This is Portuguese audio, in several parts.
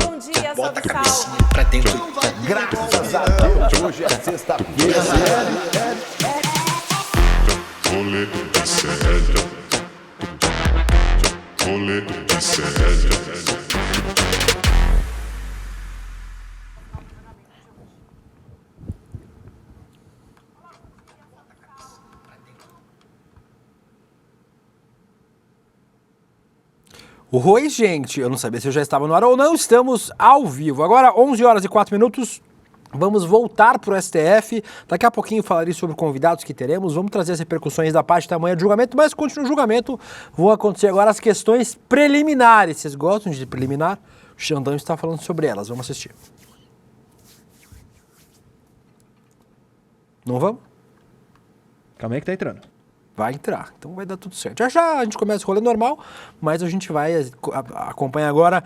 bom dia, salve, salve. Pra dentro. Graças a Deus, hoje é sexta-feira. Rolê de sério. Rolê de sério. Oi, gente, eu não sabia se eu já estava no ar ou não, estamos ao vivo. Agora, 11 horas e 4 minutos, vamos voltar para o STF. Daqui a pouquinho falarei sobre convidados que teremos, vamos trazer as repercussões da parte da manhã de julgamento, mas continua o julgamento, vão acontecer agora as questões preliminares. Vocês gostam de preliminar? O Xandão está falando sobre elas, vamos assistir. Não vamos? Calma aí que tá entrando. Vai entrar, então vai dar tudo certo. Já já a gente começa o rolê normal, mas a gente vai acompanhar agora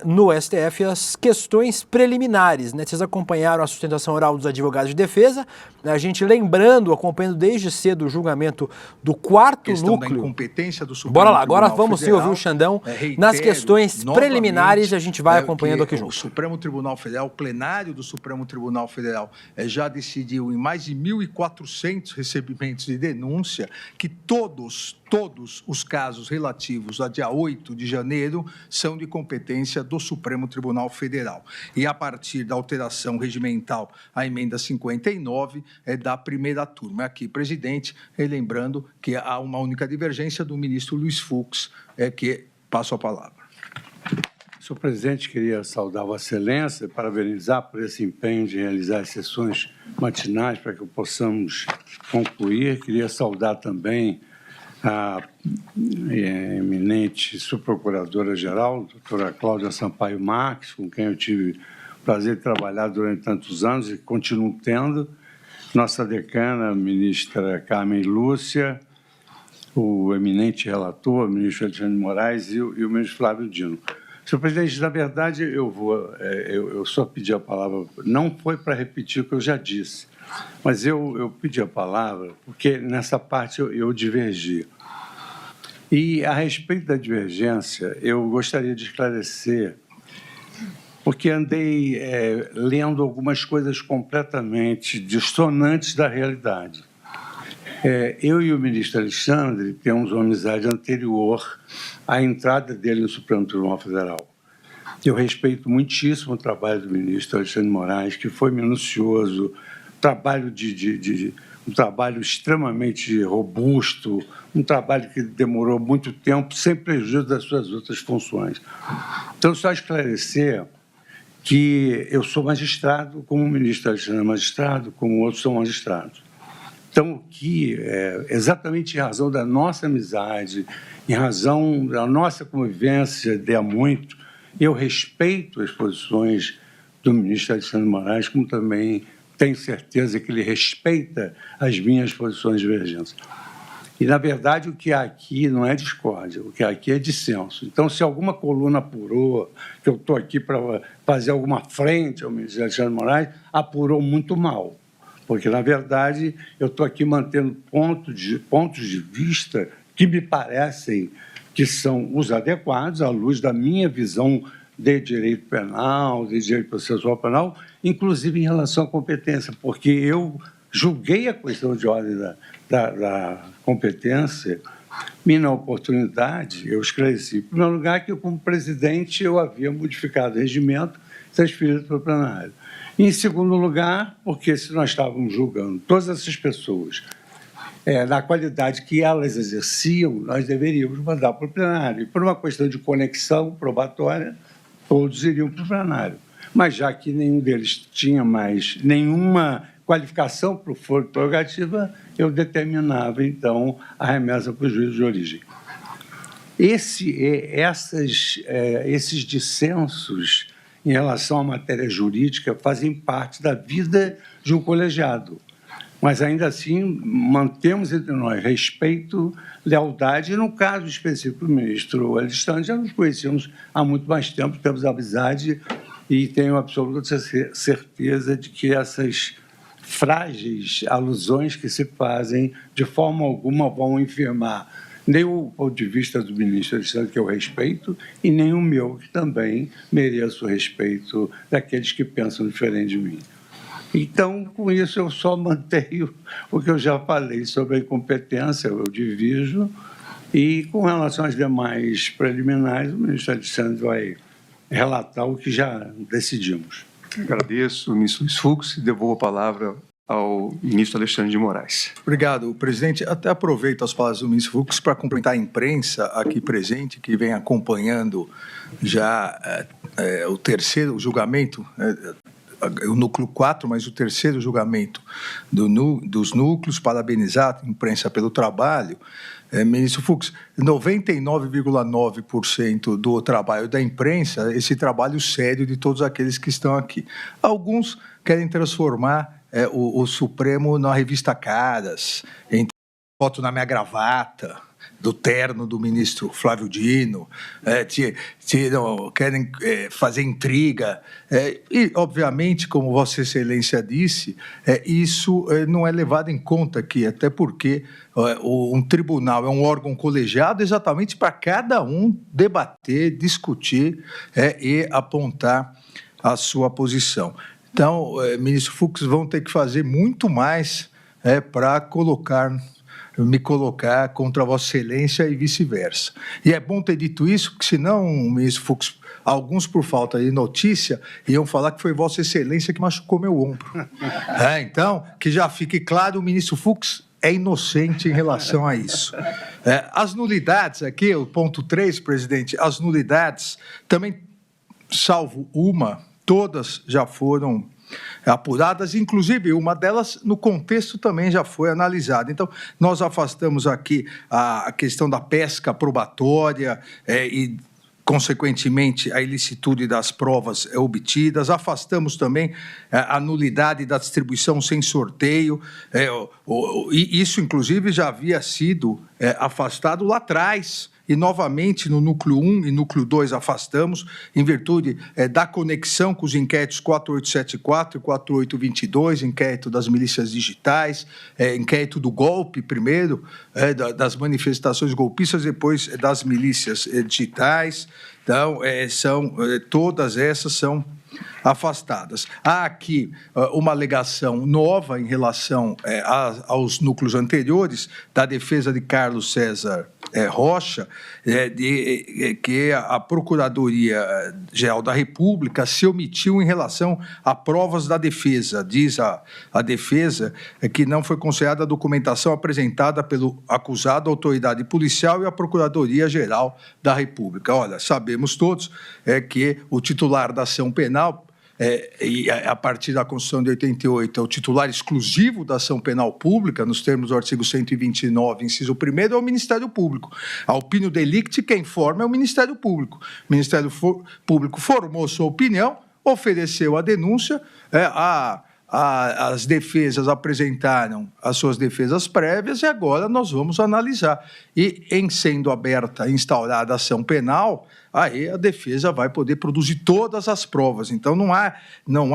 no STF as questões preliminares, né? Vocês acompanharam a sustentação oral dos advogados de defesa, a gente lembrando, acompanhando desde cedo o julgamento do quarto núcleo. Da incompetência do Supremo Bora lá, agora vamos sim ouvir o Xandão nas questões preliminares, a gente vai acompanhando aqui junto. O Supremo Tribunal Federal, o plenário do Supremo Tribunal Federal já decidiu em mais de 1.400 recebimentos de denúncia que todos os casos relativos a dia 8 de janeiro são de competência do Supremo Tribunal Federal. E a partir da alteração regimental, a emenda 59 é da primeira turma. Aqui, presidente, lembrando que há uma única divergência do ministro Luiz Fux, que passo a palavra. Senhor presidente, queria saudar Vossa Excelência e parabenizar por esse empenho de realizar as sessões matinais para que possamos concluir. Queria saudar também a eminente subprocuradora-geral, doutora Cláudia Sampaio Marques, com quem eu tive o prazer de trabalhar durante tantos anos e continuo tendo, nossa decana, a ministra Carmen Lúcia, o eminente relator, o ministro Alexandre de Moraes e o ministro Flávio Dino. Senhor presidente, na verdade, eu só pedi a palavra, não foi para repetir o que eu já disse, mas eu pedi a palavra porque nessa parte eu divergi. E, a respeito da divergência, eu gostaria de esclarecer, porque andei lendo algumas coisas completamente dissonantes da realidade. Eu e o ministro Alexandre temos uma amizade anterior à entrada dele no Supremo Tribunal Federal. Eu respeito muitíssimo o trabalho do ministro Alexandre de Moraes, que foi minucioso, um trabalho extremamente robusto, um trabalho que demorou muito tempo, sem prejuízo das suas outras funções. Então, só esclarecer que eu sou magistrado, como o ministro Alexandre é magistrado, como outros são magistrados. Então, que exatamente em razão da nossa amizade, em razão da nossa convivência de há muito, eu respeito as posições do ministro Alexandre de Moraes, como também tenho certeza que ele respeita as minhas posições divergentes. E, na verdade, o que há aqui não é discórdia, o que há aqui é dissenso. Então, se alguma coluna apurou, que eu estou aqui para fazer alguma frente ao ministro Alexandre de Moraes, apurou muito mal. Porque, na verdade, eu estou aqui mantendo pontos de vista que me parecem que são os adequados à luz da minha visão de direito penal, de direito processual penal, inclusive em relação à competência, porque eu julguei a questão de ordem da competência e, na oportunidade, eu esclareci, em primeiro lugar, que, como presidente, eu havia modificado o regimento transferido para o plenário. Em segundo lugar, porque se nós estávamos julgando todas essas pessoas na qualidade que elas exerciam, nós deveríamos mandar para o plenário. E por uma questão de conexão probatória, todos iriam para o plenário. Mas já que nenhum deles tinha mais nenhuma qualificação para o foro de prerrogativa, eu determinava, então, a remessa para o juízo de origem. Esses dissensos em relação à matéria jurídica fazem parte da vida de um colegiado. Mas, ainda assim, mantemos entre nós respeito, lealdade, e, no caso específico do ministro Alexandre, já nos conhecemos há muito mais tempo, temos amizade e tenho absoluta certeza de que essas frágeis alusões que se fazem, de forma alguma, vão infirmar nem o ponto de vista do ministro Alexandre, que eu respeito, e nem o meu, que também mereço o respeito daqueles que pensam diferente de mim. Então, com isso, eu só mantenho o que eu já falei sobre a incompetência, eu divido, e com relação às demais preliminares, o ministro Alexandre vai relatar o que já decidimos. Agradeço, ministro Luiz Fux, e devolvo a palavra ao ministro Alexandre de Moraes. Obrigado, presidente. Até aproveito as palavras do ministro Fux para cumprimentar a imprensa aqui presente, que vem acompanhando já o terceiro julgamento, o núcleo 4, mas o terceiro julgamento dos núcleos. Parabenizar a imprensa pelo trabalho. Ministro Fux, 99,9% do trabalho da imprensa, esse trabalho sério de todos aqueles que estão aqui. Alguns querem transformar o Supremo na revista Caras, em foto na minha gravata, do terno do ministro Flávio Dino, querem fazer intriga. E, obviamente, como Vossa Excelência disse, isso não é levado em conta aqui, até porque um tribunal é um órgão colegiado exatamente para cada um debater, discutir e apontar a sua posição. Então, ministro Fux, vão ter que fazer muito mais para me colocar contra Vossa Excelência e vice-versa. E é bom ter dito isso, porque senão, ministro Fux, alguns, por falta de notícia, iam falar que foi Vossa Excelência que machucou meu ombro. Então, que já fique claro, o ministro Fux é inocente em relação a isso. As nulidades aqui, o ponto 3, presidente, as nulidades, também, salvo uma, todas já foram apuradas, inclusive uma delas no contexto também já foi analisada. Então, nós afastamos aqui a questão da pesca probatória e, consequentemente, a ilicitude das provas obtidas, afastamos também a nulidade da distribuição sem sorteio, e isso, inclusive, já havia sido afastado lá atrás. E, novamente, no núcleo 1 e núcleo 2 afastamos, em virtude da conexão com os inquéritos 4874 e 4822, inquérito das milícias digitais, inquérito do golpe, primeiro, das manifestações golpistas, depois das milícias digitais. Então, todas essas são afastadas. Há aqui uma alegação nova em relação aos núcleos anteriores, da defesa de Carlos César Rocha, que a Procuradoria-Geral da República se omitiu em relação a provas da defesa. Diz a defesa que não foi considerada a documentação apresentada pelo acusado, a autoridade policial e a Procuradoria-Geral da República. Olha, sabemos todos que o titular da ação penal, e a partir da Constituição de 88, é o titular exclusivo da ação penal pública, nos termos do artigo 129, inciso 1º, é o Ministério Público. A opinião delicti, quem forma é o Ministério Público. O Ministério Público formou sua opinião, ofereceu a denúncia, as defesas apresentaram as suas defesas prévias e agora nós vamos analisar. E, em sendo aberta, instaurada a ação penal, aí a defesa vai poder produzir todas as provas. Então, não há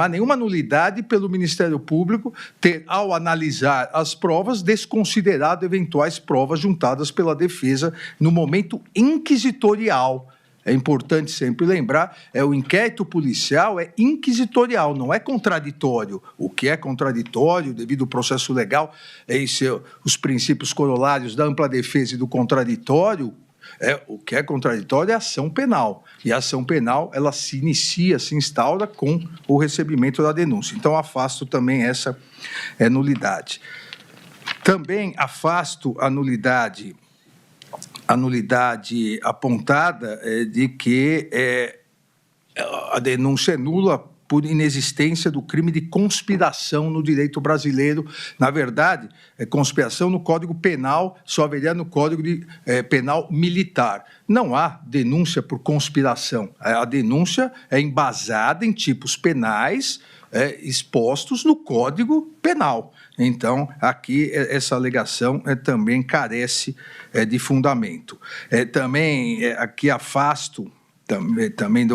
nenhuma nulidade pelo Ministério Público ter, ao analisar as provas, desconsiderado eventuais provas juntadas pela defesa no momento inquisitorial. É importante sempre lembrar, o inquérito policial é inquisitorial, não é contraditório. O que é contraditório, devido ao processo legal, os princípios corolários da ampla defesa e do contraditório, o que é contraditório é a ação penal. E a ação penal, ela se inicia, se instaura com o recebimento da denúncia. Então, afasto também essa nulidade. Também afasto a nulidade apontada de que a denúncia é nula por inexistência do crime de conspiração no direito brasileiro. Na verdade, conspiração no Código Penal só haveria no Código Penal Militar. Não há denúncia por conspiração. A denúncia é embasada em tipos penais expostos no Código Penal. Então, aqui, essa alegação também carece de fundamento. Também, aqui afasto, também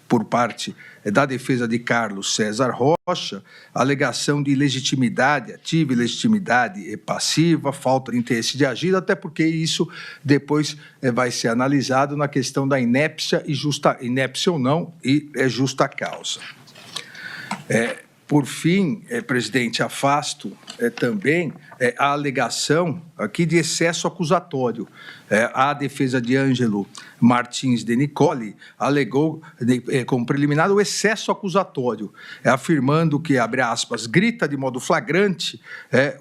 por parte da defesa de Carlos César Rocha, alegação de legitimidade ativa e legitimidade passiva, falta de interesse de agir, até porque isso depois vai ser analisado na questão da inépcia e inépcia ou não, e justa causa. Por fim, presidente, afasto também a alegação aqui de excesso acusatório. A defesa de Ângelo Martins de Nicoli alegou, como preliminar, o excesso acusatório, afirmando que, abre aspas, grita de modo flagrante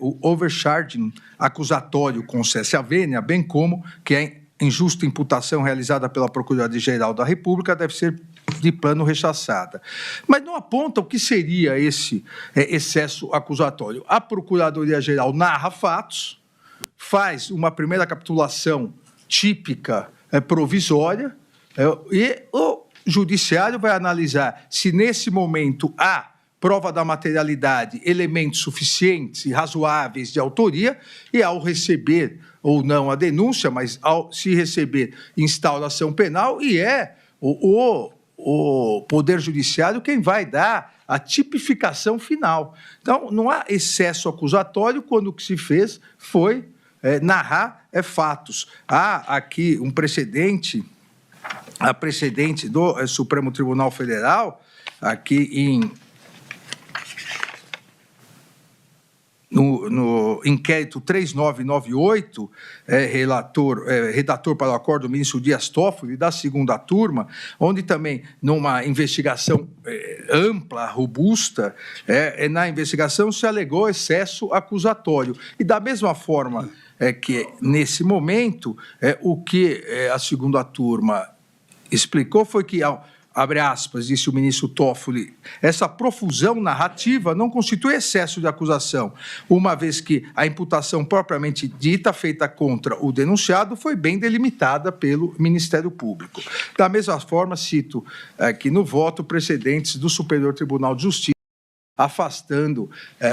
o overcharging acusatório com cessa vênia, bem como que a injusta imputação realizada pela Procuradoria-Geral da República deve ser de plano rechaçada. Mas não aponta o que seria esse excesso acusatório. A Procuradoria-Geral narra fatos, faz uma primeira capitulação típica provisória e o Judiciário vai analisar se nesse momento há prova da materialidade, elementos suficientes e razoáveis de autoria, e ao receber ou não a denúncia, mas ao se receber instauração penal, e o Poder Judiciário quem vai dar a tipificação final. Então, não há excesso acusatório quando o que se fez foi narrar fatos. Há aqui um precedente, a precedente do Supremo Tribunal Federal, aqui no inquérito 3998, redator para o acordo do ministro Dias Toffoli, da segunda turma, onde também, numa investigação ampla, robusta, na investigação se alegou excesso acusatório. E da mesma forma que, nesse momento, o que a segunda turma explicou foi que, abre aspas, disse o ministro Toffoli, essa profusão narrativa não constitui excesso de acusação, uma vez que a imputação propriamente dita, feita contra o denunciado, foi bem delimitada pelo Ministério Público. Da mesma forma, cito aqui no voto precedentes do Superior Tribunal de Justiça, afastando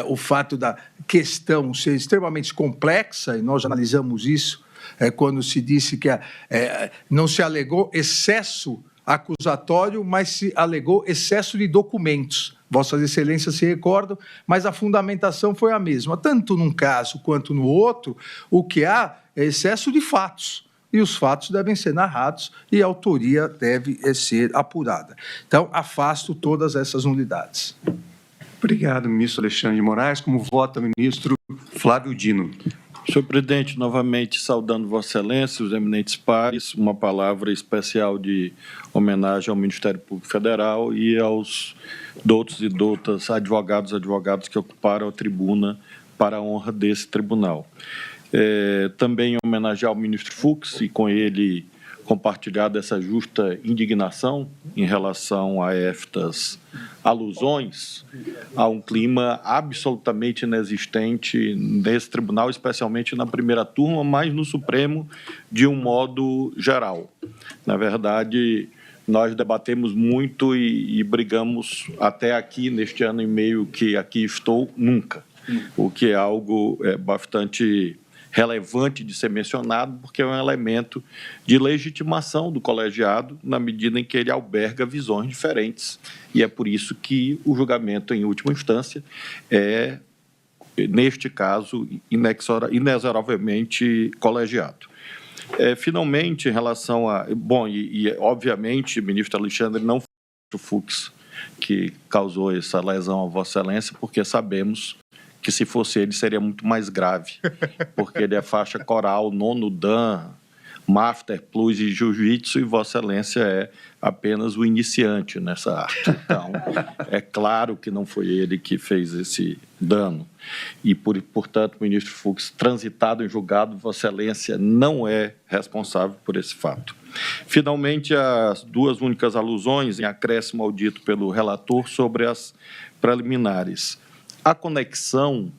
o fato da questão ser extremamente complexa, e nós analisamos isso quando se disse que não se alegou excesso acusatório, mas se alegou excesso de documentos. Vossas Excelências se recordam, mas a fundamentação foi a mesma. Tanto num caso quanto no outro, o que há é excesso de fatos. E os fatos devem ser narrados e a autoria deve ser apurada. Então, afasto todas essas nulidades. Obrigado, ministro Alexandre de Moraes. Como vota o ministro Flávio Dino? Senhor presidente, novamente saudando Vossa Excelência, os eminentes pares, uma palavra especial de homenagem ao Ministério Público Federal e aos doutos e doutas advogados que ocuparam a tribuna para a honra desse tribunal. Também homenagear o ministro Fux e com ele compartilhar dessa justa indignação em relação a estas alusões a um clima absolutamente inexistente nesse tribunal, especialmente na primeira turma, mas no Supremo de um modo geral. Na verdade, nós debatemos muito e brigamos até aqui, neste ano e meio que aqui estou, nunca, o que é algo bastante relevante de ser mencionado, porque é um elemento de legitimação do colegiado, na medida em que ele alberga visões diferentes. E é por isso que o julgamento, em última instância, é, neste caso, inexoravelmente colegiado. Finalmente, em relação a... Bom, obviamente, ministro Alexandre, não foi o Fux que causou essa lesão a Vossa Excelência, porque sabemos que se fosse ele seria muito mais grave, porque ele é faixa coral, nono dan, Master Plus e Jiu-Jitsu, e Vossa Excelência é apenas o iniciante nessa arte. Então, é claro que não foi ele que fez esse dano. E, portanto, o ministro Fux, transitado em julgado, Vossa Excelência não é responsável por esse fato. Finalmente, as duas únicas alusões em acréscimo ao dito pelo relator sobre as preliminares. A conexão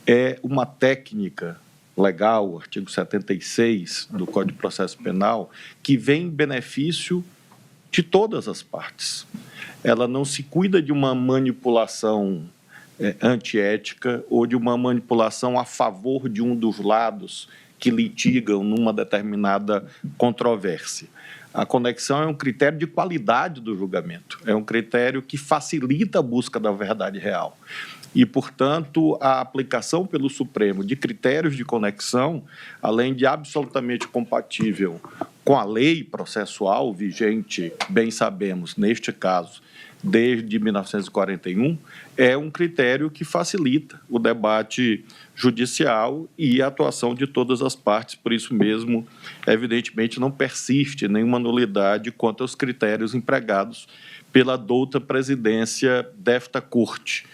é uma técnica legal, o artigo 76 do Código de Processo Penal, que vem em benefício de todas as partes. Ela não se cuida de uma manipulação antiética ou de uma manipulação a favor de um dos lados que litigam numa determinada controvérsia. A conexão é um critério de qualidade do julgamento, é um critério que facilita a busca da verdade real. E, portanto, a aplicação pelo Supremo de critérios de conexão, além de absolutamente compatível com a lei processual vigente, bem sabemos, neste caso, desde 1941, é um critério que facilita o debate judicial e a atuação de todas as partes. Por isso mesmo, evidentemente, não persiste nenhuma nulidade quanto aos critérios empregados pela douta presidência desta Corte,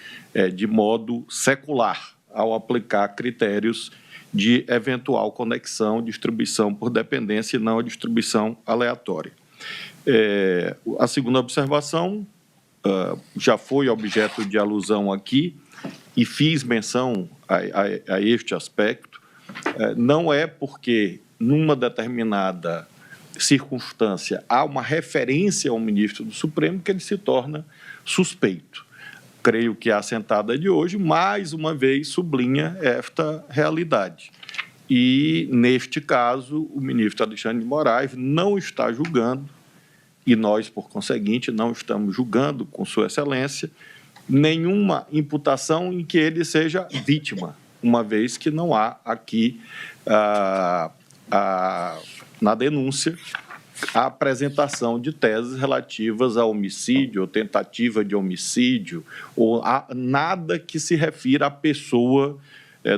de modo secular, ao aplicar critérios de eventual conexão, distribuição por dependência e não a distribuição aleatória. A segunda observação já foi objeto de alusão aqui e fiz menção a este aspecto. Não é porque, numa determinada circunstância, há uma referência ao ministro do Supremo que ele se torna suspeito. Creio que a assentada de hoje, mais uma vez, sublinha esta realidade. E, neste caso, o ministro Alexandre de Moraes não está julgando, e nós, por conseguinte, não estamos julgando, com Sua Excelência, nenhuma imputação em que ele seja vítima, uma vez que não há aqui, na denúncia, a apresentação de teses relativas a homicídio ou tentativa de homicídio, ou a nada que se refira à pessoa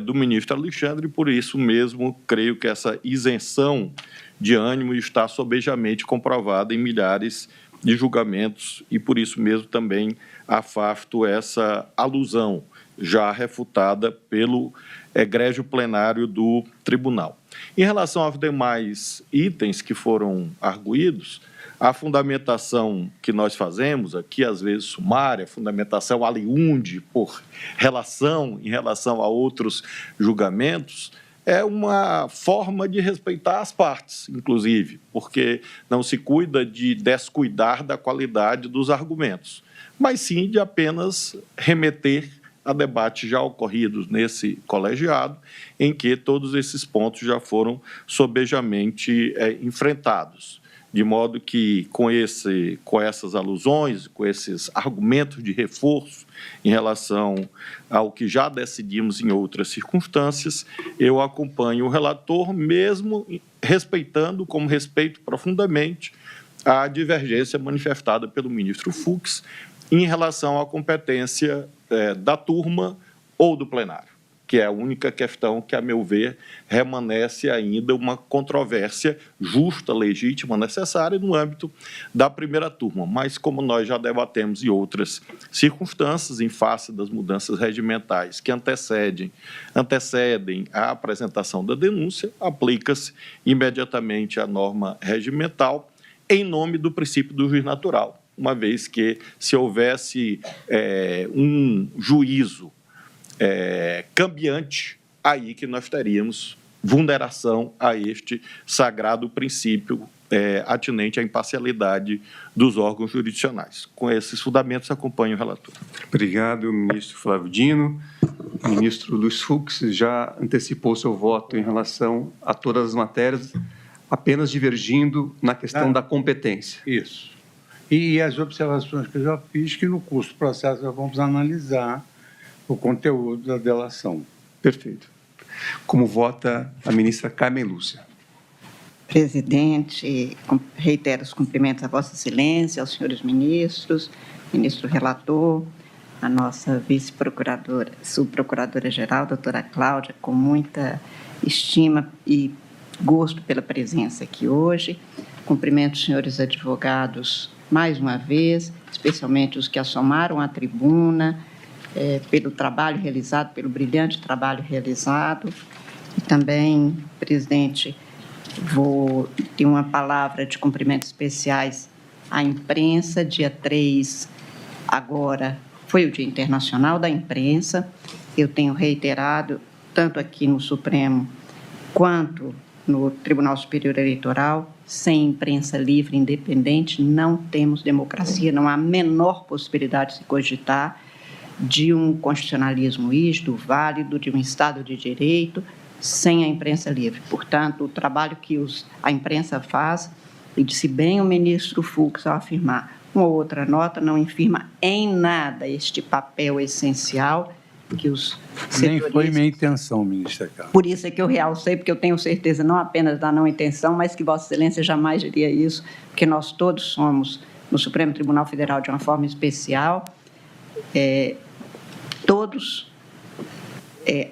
do ministro Alexandre, e por isso mesmo creio que essa isenção de ânimo está sobejamente comprovada em milhares de julgamentos e por isso mesmo também afasto essa alusão já refutada pelo egrégio plenário do tribunal. Em relação aos demais itens que foram arguídos, a fundamentação que nós fazemos aqui, às vezes sumária, fundamentação aliunde por relação, em relação a outros julgamentos, é uma forma de respeitar as partes, inclusive, porque não se cuida de descuidar da qualidade dos argumentos, mas sim de apenas remeter a debates já ocorridos nesse colegiado, em que todos esses pontos já foram sobejamente enfrentados. De modo que, com essas alusões, com esses argumentos de reforço em relação ao que já decidimos em outras circunstâncias, eu acompanho o relator, mesmo respeitando, como respeito profundamente, a divergência manifestada pelo ministro Fux em relação à competência da turma ou do plenário, que é a única questão que, a meu ver, remanesce ainda uma controvérsia justa, legítima, necessária no âmbito da primeira turma. Mas, como nós já debatemos em outras circunstâncias, em face das mudanças regimentais que antecedem a apresentação da denúncia, aplica-se imediatamente a norma regimental em nome do princípio do juiz natural, uma vez que, se houvesse um juízo cambiante, aí que nós teríamos vulneração a este sagrado princípio atinente à imparcialidade dos órgãos jurisdicionais. Com esses fundamentos, acompanho o relator. Obrigado, ministro Flávio Dino. O ministro Luiz Fux já antecipou seu voto em relação a todas as matérias, apenas divergindo na questão da competência. Isso. E as observações que eu já fiz, que no curso do processo nós vamos analisar o conteúdo da delação. Perfeito. Como vota a ministra Carmen Lúcia? Presidente, reitero os cumprimentos a Vossa Excelência, aos senhores ministros, ministro relator, a nossa vice-procuradora, subprocuradora-geral, doutora Cláudia, com muita estima e gosto pela presença aqui hoje. Cumprimento os senhores advogados mais uma vez, especialmente os que assomaram à tribuna, pelo trabalho realizado, pelo brilhante trabalho realizado. E também, presidente, vou ter uma palavra de cumprimentos especiais à imprensa. Dia 3, agora, foi o Dia Internacional da Imprensa. Eu tenho reiterado, tanto aqui no Supremo quanto no Tribunal Superior Eleitoral, sem imprensa livre e independente, não temos democracia, não há a menor possibilidade de se cogitar de um constitucionalismo rígido, válido, de um Estado de Direito, sem a imprensa livre. Portanto, o trabalho que a imprensa faz E disse bem o ministro Fux ao afirmar: uma outra nota não infirma em nada este papel essencial que os Nem setores... foi minha intenção, ministra Carla. Por isso é que eu realcei, porque eu tenho certeza não apenas da não intenção, mas que Vossa Excelência jamais diria isso, porque nós todos somos, no Supremo Tribunal Federal, de uma forma especial, todos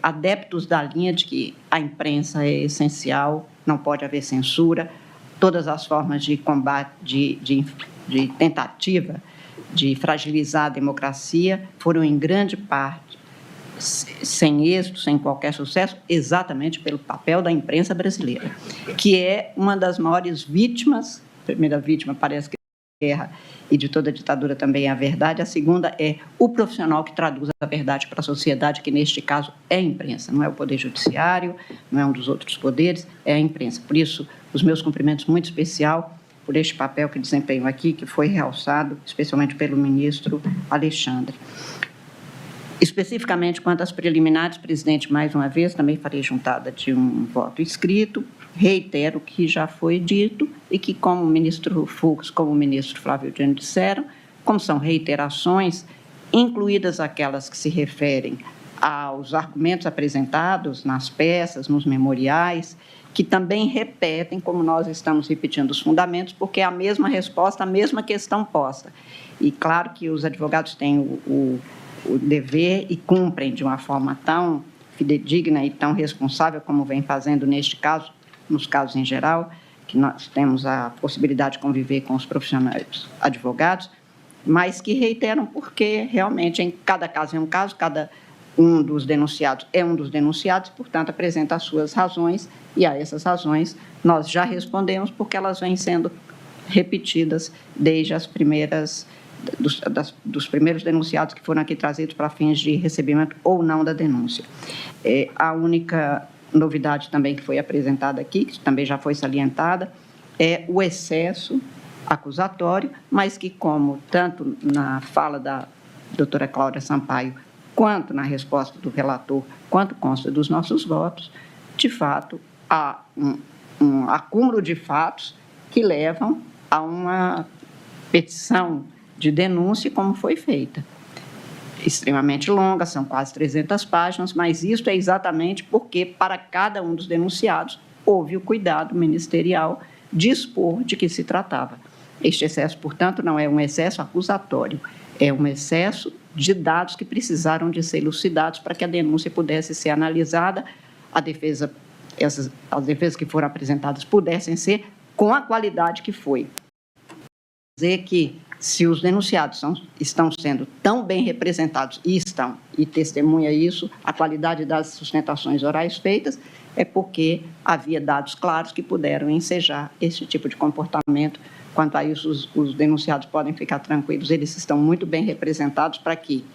adeptos da linha de que a imprensa é essencial, não pode haver censura, todas as formas de combate, de tentativa de fragilizar a democracia foram, em grande parte, sem êxito, sem qualquer sucesso, exatamente pelo papel da imprensa brasileira, que é uma das maiores vítimas. A primeira vítima parece que é a guerra e de toda a ditadura também é a verdade, a segunda é o profissional que traduz a verdade para a sociedade, que neste caso é a imprensa, não é o Poder Judiciário, não é um dos outros poderes, é a imprensa. Por isso, os meus cumprimentos muito especial por este papel que desempenho aqui, que foi realçado especialmente pelo ministro Alexandre. Especificamente quanto às preliminares, presidente, mais uma vez, também farei juntada de um voto escrito, reitero o que já foi dito e que, como o ministro Fux, como o ministro Flávio Dino disseram, como são reiterações, incluídas aquelas que se referem aos argumentos apresentados nas peças, nos memoriais, que também repetem, como nós estamos repetindo os fundamentos, porque é a mesma resposta, a mesma questão posta. E claro que os advogados têm o dever e cumprem de uma forma tão fidedigna e tão responsável como vem fazendo neste caso, nos casos em geral, que nós temos a possibilidade de conviver com os profissionais advogados, mas que reiteram porque realmente em cada caso é um caso, cada um dos denunciados é um dos denunciados, portanto apresenta as suas razões e a essas razões nós já respondemos porque elas vêm sendo repetidas desde as primeiras dos primeiros denunciados que foram aqui trazidos para fins de recebimento ou não da denúncia. A única novidade também que foi apresentada aqui, que também já foi salientada, é o excesso acusatório, mas que, como tanto na fala da doutora Cláudia Sampaio, quanto na resposta do relator, quanto consta dos nossos votos, de fato, há um acúmulo de fatos que levam a uma petição de denúncia, como foi feita. Extremamente longa, são quase 300 páginas, mas isso é exatamente porque, para cada um dos denunciados, houve o cuidado ministerial de expor de que se tratava. Este excesso, portanto, não é um excesso acusatório, é um excesso de dados que precisaram de ser elucidados para que a denúncia pudesse ser analisada, as defesas que foram apresentadas pudessem ser com a qualidade que foi. Dizer que, se os denunciados estão sendo tão bem representados, e testemunha isso, a qualidade das sustentações orais feitas, é porque havia dados claros que puderam ensejar esse tipo de comportamento. Quanto a isso, os denunciados podem ficar tranquilos, eles estão muito bem representados para que,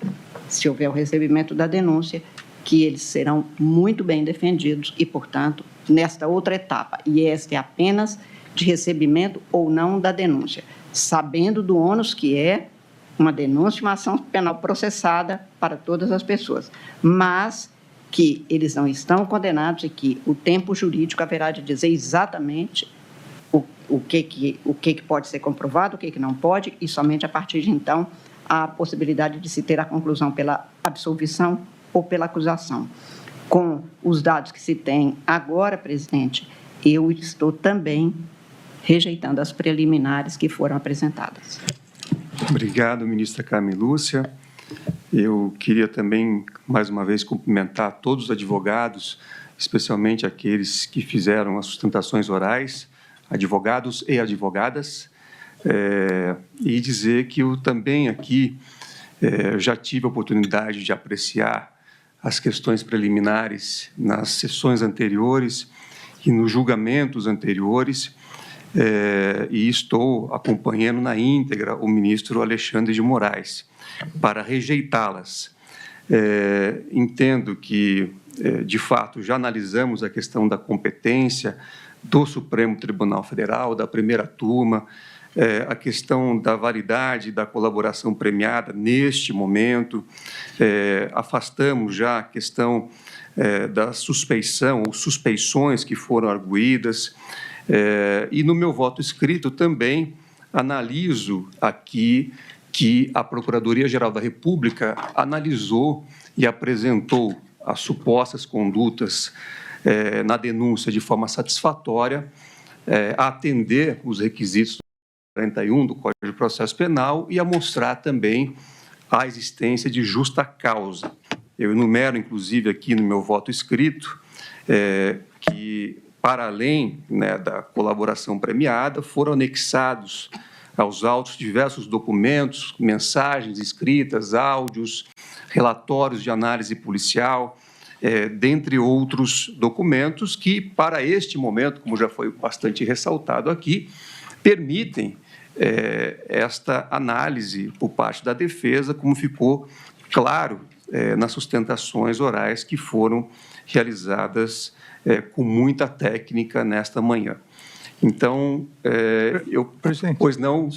se houver o recebimento da denúncia, que eles serão muito bem defendidos e, portanto, nesta outra etapa, e esta é apenas de recebimento ou não da denúncia, sabendo do ônus que é uma denúncia, uma ação penal processada para todas as pessoas, mas que eles não estão condenados e que o tempo jurídico haverá de dizer exatamente o que pode ser comprovado, o que não pode, e somente a partir de então a possibilidade de se ter a conclusão pela absolvição ou pela acusação. Com os dados que se tem agora, presidente, eu estou também rejeitando as preliminares que foram apresentadas. Obrigado, ministra Carmen Lúcia. Eu queria também, mais uma vez, cumprimentar todos os advogados, especialmente aqueles que fizeram as sustentações orais, advogados e advogadas, e dizer que eu também aqui já tive a oportunidade de apreciar as questões preliminares nas sessões anteriores e nos julgamentos anteriores, e estou acompanhando na íntegra o ministro Alexandre de Moraes para rejeitá-las. Entendo que, de fato, já analisamos a questão da competência do Supremo Tribunal Federal, da primeira turma, a questão da validade da colaboração premiada neste momento, afastamos já a questão da suspeição ou suspeições que foram arguídas, E no meu voto escrito também analiso aqui que a Procuradoria-Geral da República analisou e apresentou as supostas condutas na denúncia de forma satisfatória, a atender os requisitos do 41 do Código de Processo Penal e a mostrar também a existência de justa causa. Eu enumero, inclusive, aqui no meu voto escrito, que, para além, né, da colaboração premiada, foram anexados aos autos diversos documentos, mensagens escritas, áudios, relatórios de análise policial, dentre outros documentos que, para este momento, como já foi bastante ressaltado aqui, permitem esta análise por parte da defesa, como ficou claro nas sustentações orais que foram realizadas com muita técnica nesta manhã. Então, Presidente, pois não...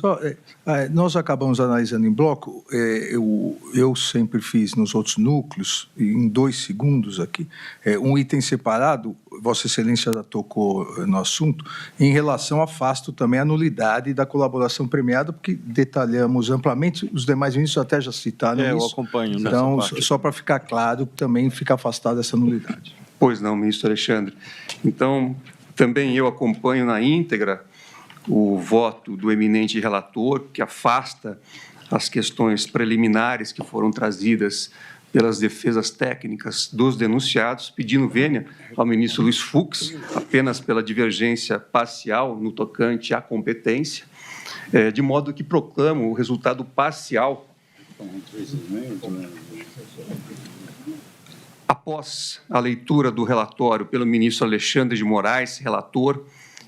Nós acabamos analisando em bloco, eu sempre fiz nos outros núcleos, em 2 segundos aqui, um item separado, Vossa Excelência já tocou no assunto, em relação, afasto também a nulidade da colaboração premiada, porque detalhamos amplamente, os demais ministros até já citaram isso. Eu acompanho nessa Então, parte. só para ficar claro, também fica afastada essa nulidade. Pois não, ministro Alexandre. Então, também eu acompanho na íntegra o voto do eminente relator, que afasta as questões preliminares que foram trazidas pelas defesas técnicas dos denunciados, pedindo vênia ao ministro Luiz Fux, apenas pela divergência parcial no tocante à competência, de modo que proclamo o resultado parcial. Após a leitura do relatório pelo ministro Alexandre de Moraes, relator,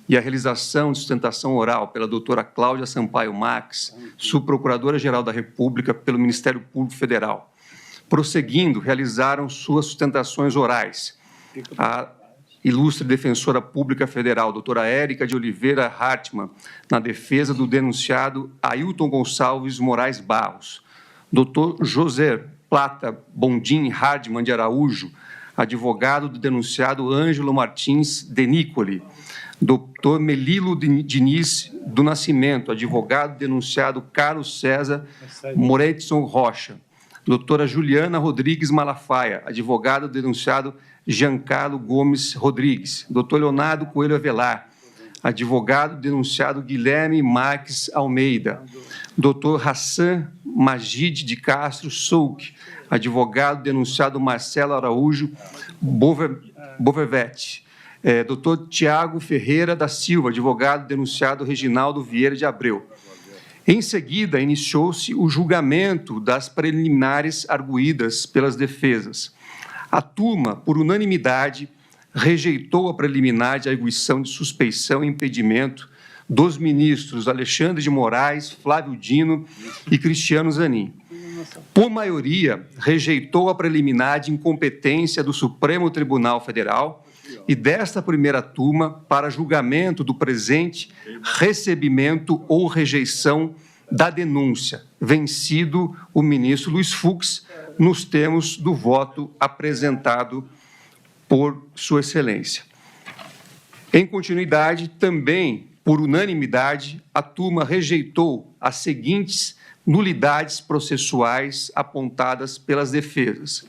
e a realização de sustentação oral pela doutora Cláudia Sampaio Marques, subprocuradora-geral da República pelo Ministério Público Federal. Prosseguindo, realizaram suas sustentações orais a ilustre defensora pública federal, doutora Érica de Oliveira Hartmann, na defesa do denunciado Ailton Gonçalves Moraes Barros, doutor José Plata Bondim Hardman de Araújo, advogado do denunciado Ângelo Martins Denicoli, doutor Melilo Diniz do Nascimento, advogado do denunciado Carlos César Moretson Rocha, doutora Juliana Rodrigues Malafaia, advogado do denunciado Giancarlo Gomes Rodrigues, doutor Leonardo Coelho Avelar, advogado do denunciado Guilherme Marques Almeida, doutor Hassan Magid de Castro Souk, advogado do denunciado Marcelo Araújo Bovevete, doutor Tiago Ferreira da Silva, advogado do denunciado Reginaldo Vieira de Abreu. Em seguida, iniciou-se o julgamento das preliminares arguídas pelas defesas. A turma, por unanimidade, rejeitou a preliminar de arguição de suspeição e impedimento dos ministros Alexandre de Moraes, Flávio Dino e Cristiano Zanin. Por maioria, rejeitou a preliminar de incompetência do Supremo Tribunal Federal e desta primeira turma para julgamento do presente recebimento ou rejeição da denúncia, vencido o ministro Luiz Fux, nos termos do voto apresentado por Sua Excelência. Em continuidade, também, por unanimidade, a turma rejeitou as seguintes nulidades processuais apontadas pelas defesas.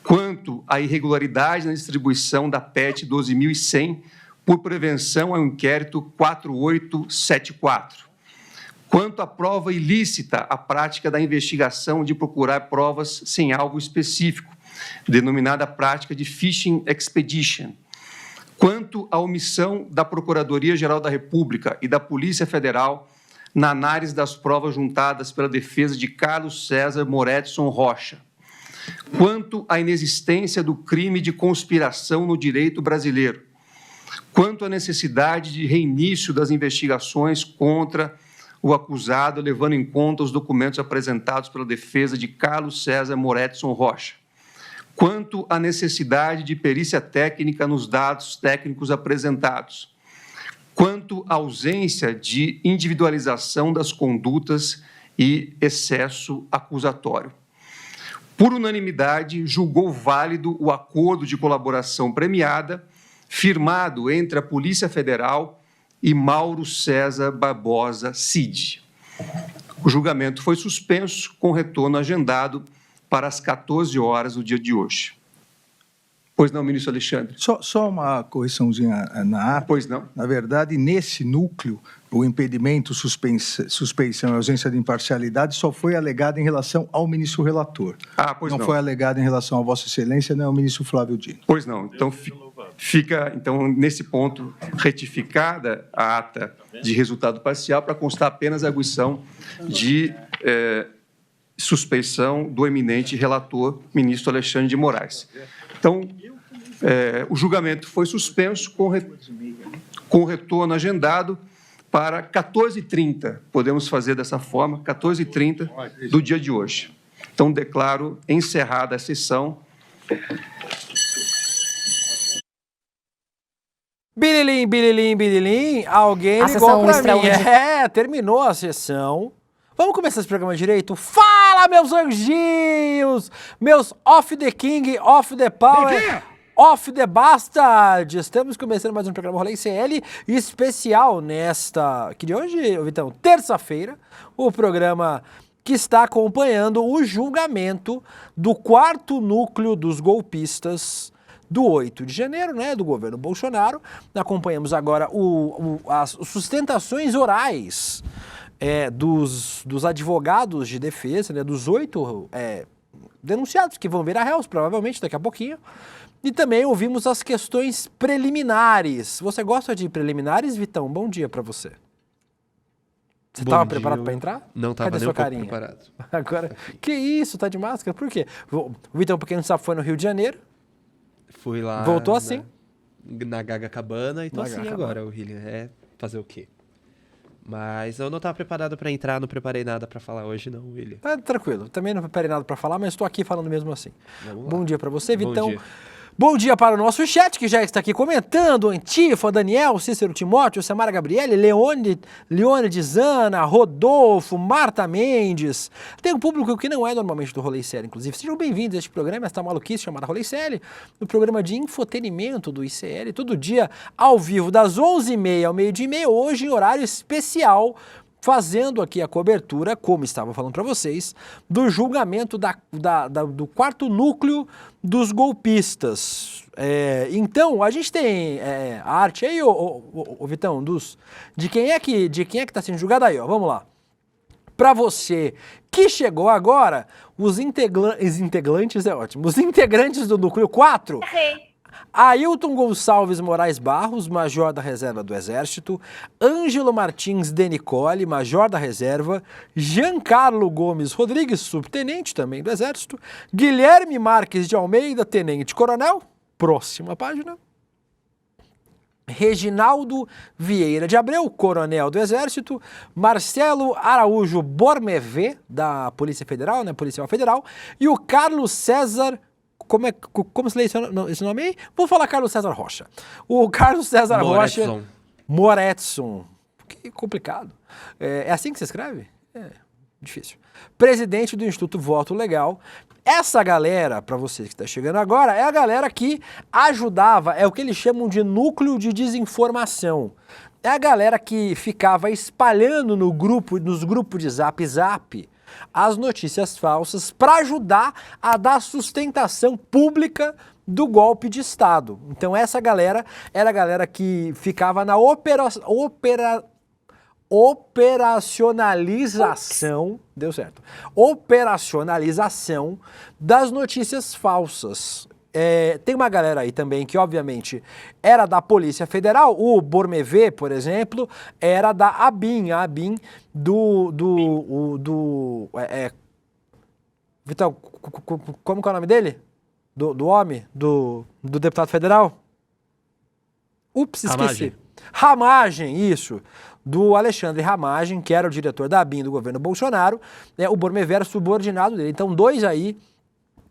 Quanto à irregularidade na distribuição da PET 12.100 por prevenção ao inquérito 4874. Quanto à prova ilícita, a prática da investigação de procurar provas sem alvo específico, denominada prática de Fishing Expedition. Quanto à omissão da Procuradoria-Geral da República e da Polícia Federal na análise das provas juntadas pela defesa de Carlos César Moretson Rocha. Quanto à inexistência do crime de conspiração no direito brasileiro. Quanto à necessidade de reinício das investigações contra o acusado, levando em conta os documentos apresentados pela defesa de Carlos César Moretson Rocha. Quanto à necessidade de perícia técnica nos dados técnicos apresentados. Quanto à ausência de individualização das condutas e excesso acusatório. Por unanimidade, julgou válido o acordo de colaboração premiada, firmado entre a Polícia Federal e Mauro César Barbosa Cid. O julgamento foi suspenso, com retorno agendado para as 14 horas do dia de hoje. Pois não, ministro Alexandre? Só uma correçãozinha na ata. Pois não. Na verdade, nesse núcleo, o impedimento, suspeição e ausência de imparcialidade só foi alegado em relação ao ministro relator. Pois não. Não foi alegado em relação a Vossa Excelência, nem ao ministro Flávio Dino. Pois não. Então, fica, nesse ponto, retificada a ata de resultado parcial para constar apenas a arguição de suspeição do eminente relator, ministro Alexandre de Moraes. Então, o julgamento foi suspenso com retorno agendado para 14h30. Podemos fazer dessa forma, 14h30 do dia de hoje. Então, declaro encerrada a sessão. Bililim, bililim, bililim, alguém ligou para mim. Terminou a sessão. Vamos começar esse programa direito? Fala, meus anjinhos! Meus off the king, off the power, off the bastard! Estamos começando mais um programa Rolê CL especial nesta... Que de hoje, Vitão? Terça-feira. O programa que está acompanhando o julgamento do 4º núcleo dos golpistas do 8 de janeiro, né, do governo Bolsonaro. Acompanhamos agora as sustentações orais dos advogados de defesa, né, dos 8 denunciados que vão virar réus, provavelmente, daqui a pouquinho. E também ouvimos as questões preliminares. Você gosta de preliminares, Vitão? Bom dia para você. Você estava preparado para entrar? Não estava nem um pouco preparado. Agora, que isso? Tá de máscara? Por quê? O Vitão, porque não sabe, foi no Rio de Janeiro. Fui lá. Voltou assim? Na Gaga Cabana e tô assim agora, William. Fazer o quê? Mas eu não estava preparado para entrar, não preparei nada para falar hoje não, William. Tá tranquilo, também não preparei nada para falar, mas estou aqui falando mesmo assim. Bom dia para você, Vitão. Bom dia. Bom dia para o nosso chat, que já está aqui comentando. Antifa, Daniel, Cícero Timóteo, Samara Gabriele, Leone Zana, Rodolfo, Marta Mendes. Tem um público que não é normalmente do Rolê CL, inclusive. Sejam bem-vindos a este programa, esta maluquice chamada Rolê CL, o programa de infotenimento do ICL, todo dia ao vivo, das 11h30 ao meio-dia e meia, hoje em horário especial, fazendo aqui a cobertura, como estava falando para vocês, do julgamento do 4º núcleo dos golpistas. Então, a gente tem a arte aí, ô Vitão, de quem é que está sendo julgado aí, ó, vamos lá. Para você que chegou agora, os integrantes é ótimo, os integrantes do núcleo 4... Ailton Gonçalves Moraes Barros, major da reserva do Exército, Ângelo Martins Denicoli, major da reserva, Giancarlo Gomes Rodrigues, subtenente também do Exército, Guilherme Marques de Almeida, tenente-coronel, próxima página, Reginaldo Vieira de Abreu, coronel do Exército, Marcelo Araújo Bormevé, da Polícia Federal, né, Policial Federal, e o Carlos César... Como se lê esse nome aí? Vou falar Carlos César Rocha. O Carlos César Rocha... Moretson. Que complicado. É assim que se escreve? Difícil. Presidente do Instituto Voto Legal. Essa galera, para vocês que estão chegando agora, é a galera que ajudava, é o que eles chamam de núcleo de desinformação. É a galera que ficava espalhando nos grupos de Zap, as notícias falsas para ajudar a dar sustentação pública do golpe de Estado. Então essa galera era a galera que ficava na operacionalização, deu certo, operacionalização das notícias falsas. Tem uma galera aí também que, obviamente, era da Polícia Federal. O Bormevé, por exemplo, era da ABIN. A ABIN Vitão, como que é o nome dele? Do homem? Do deputado federal? Ups, esqueci. Ramagem, isso. Do Alexandre Ramagem, que era o diretor da ABIN do governo Bolsonaro. O Bormevé era subordinado dele. Então, dois aí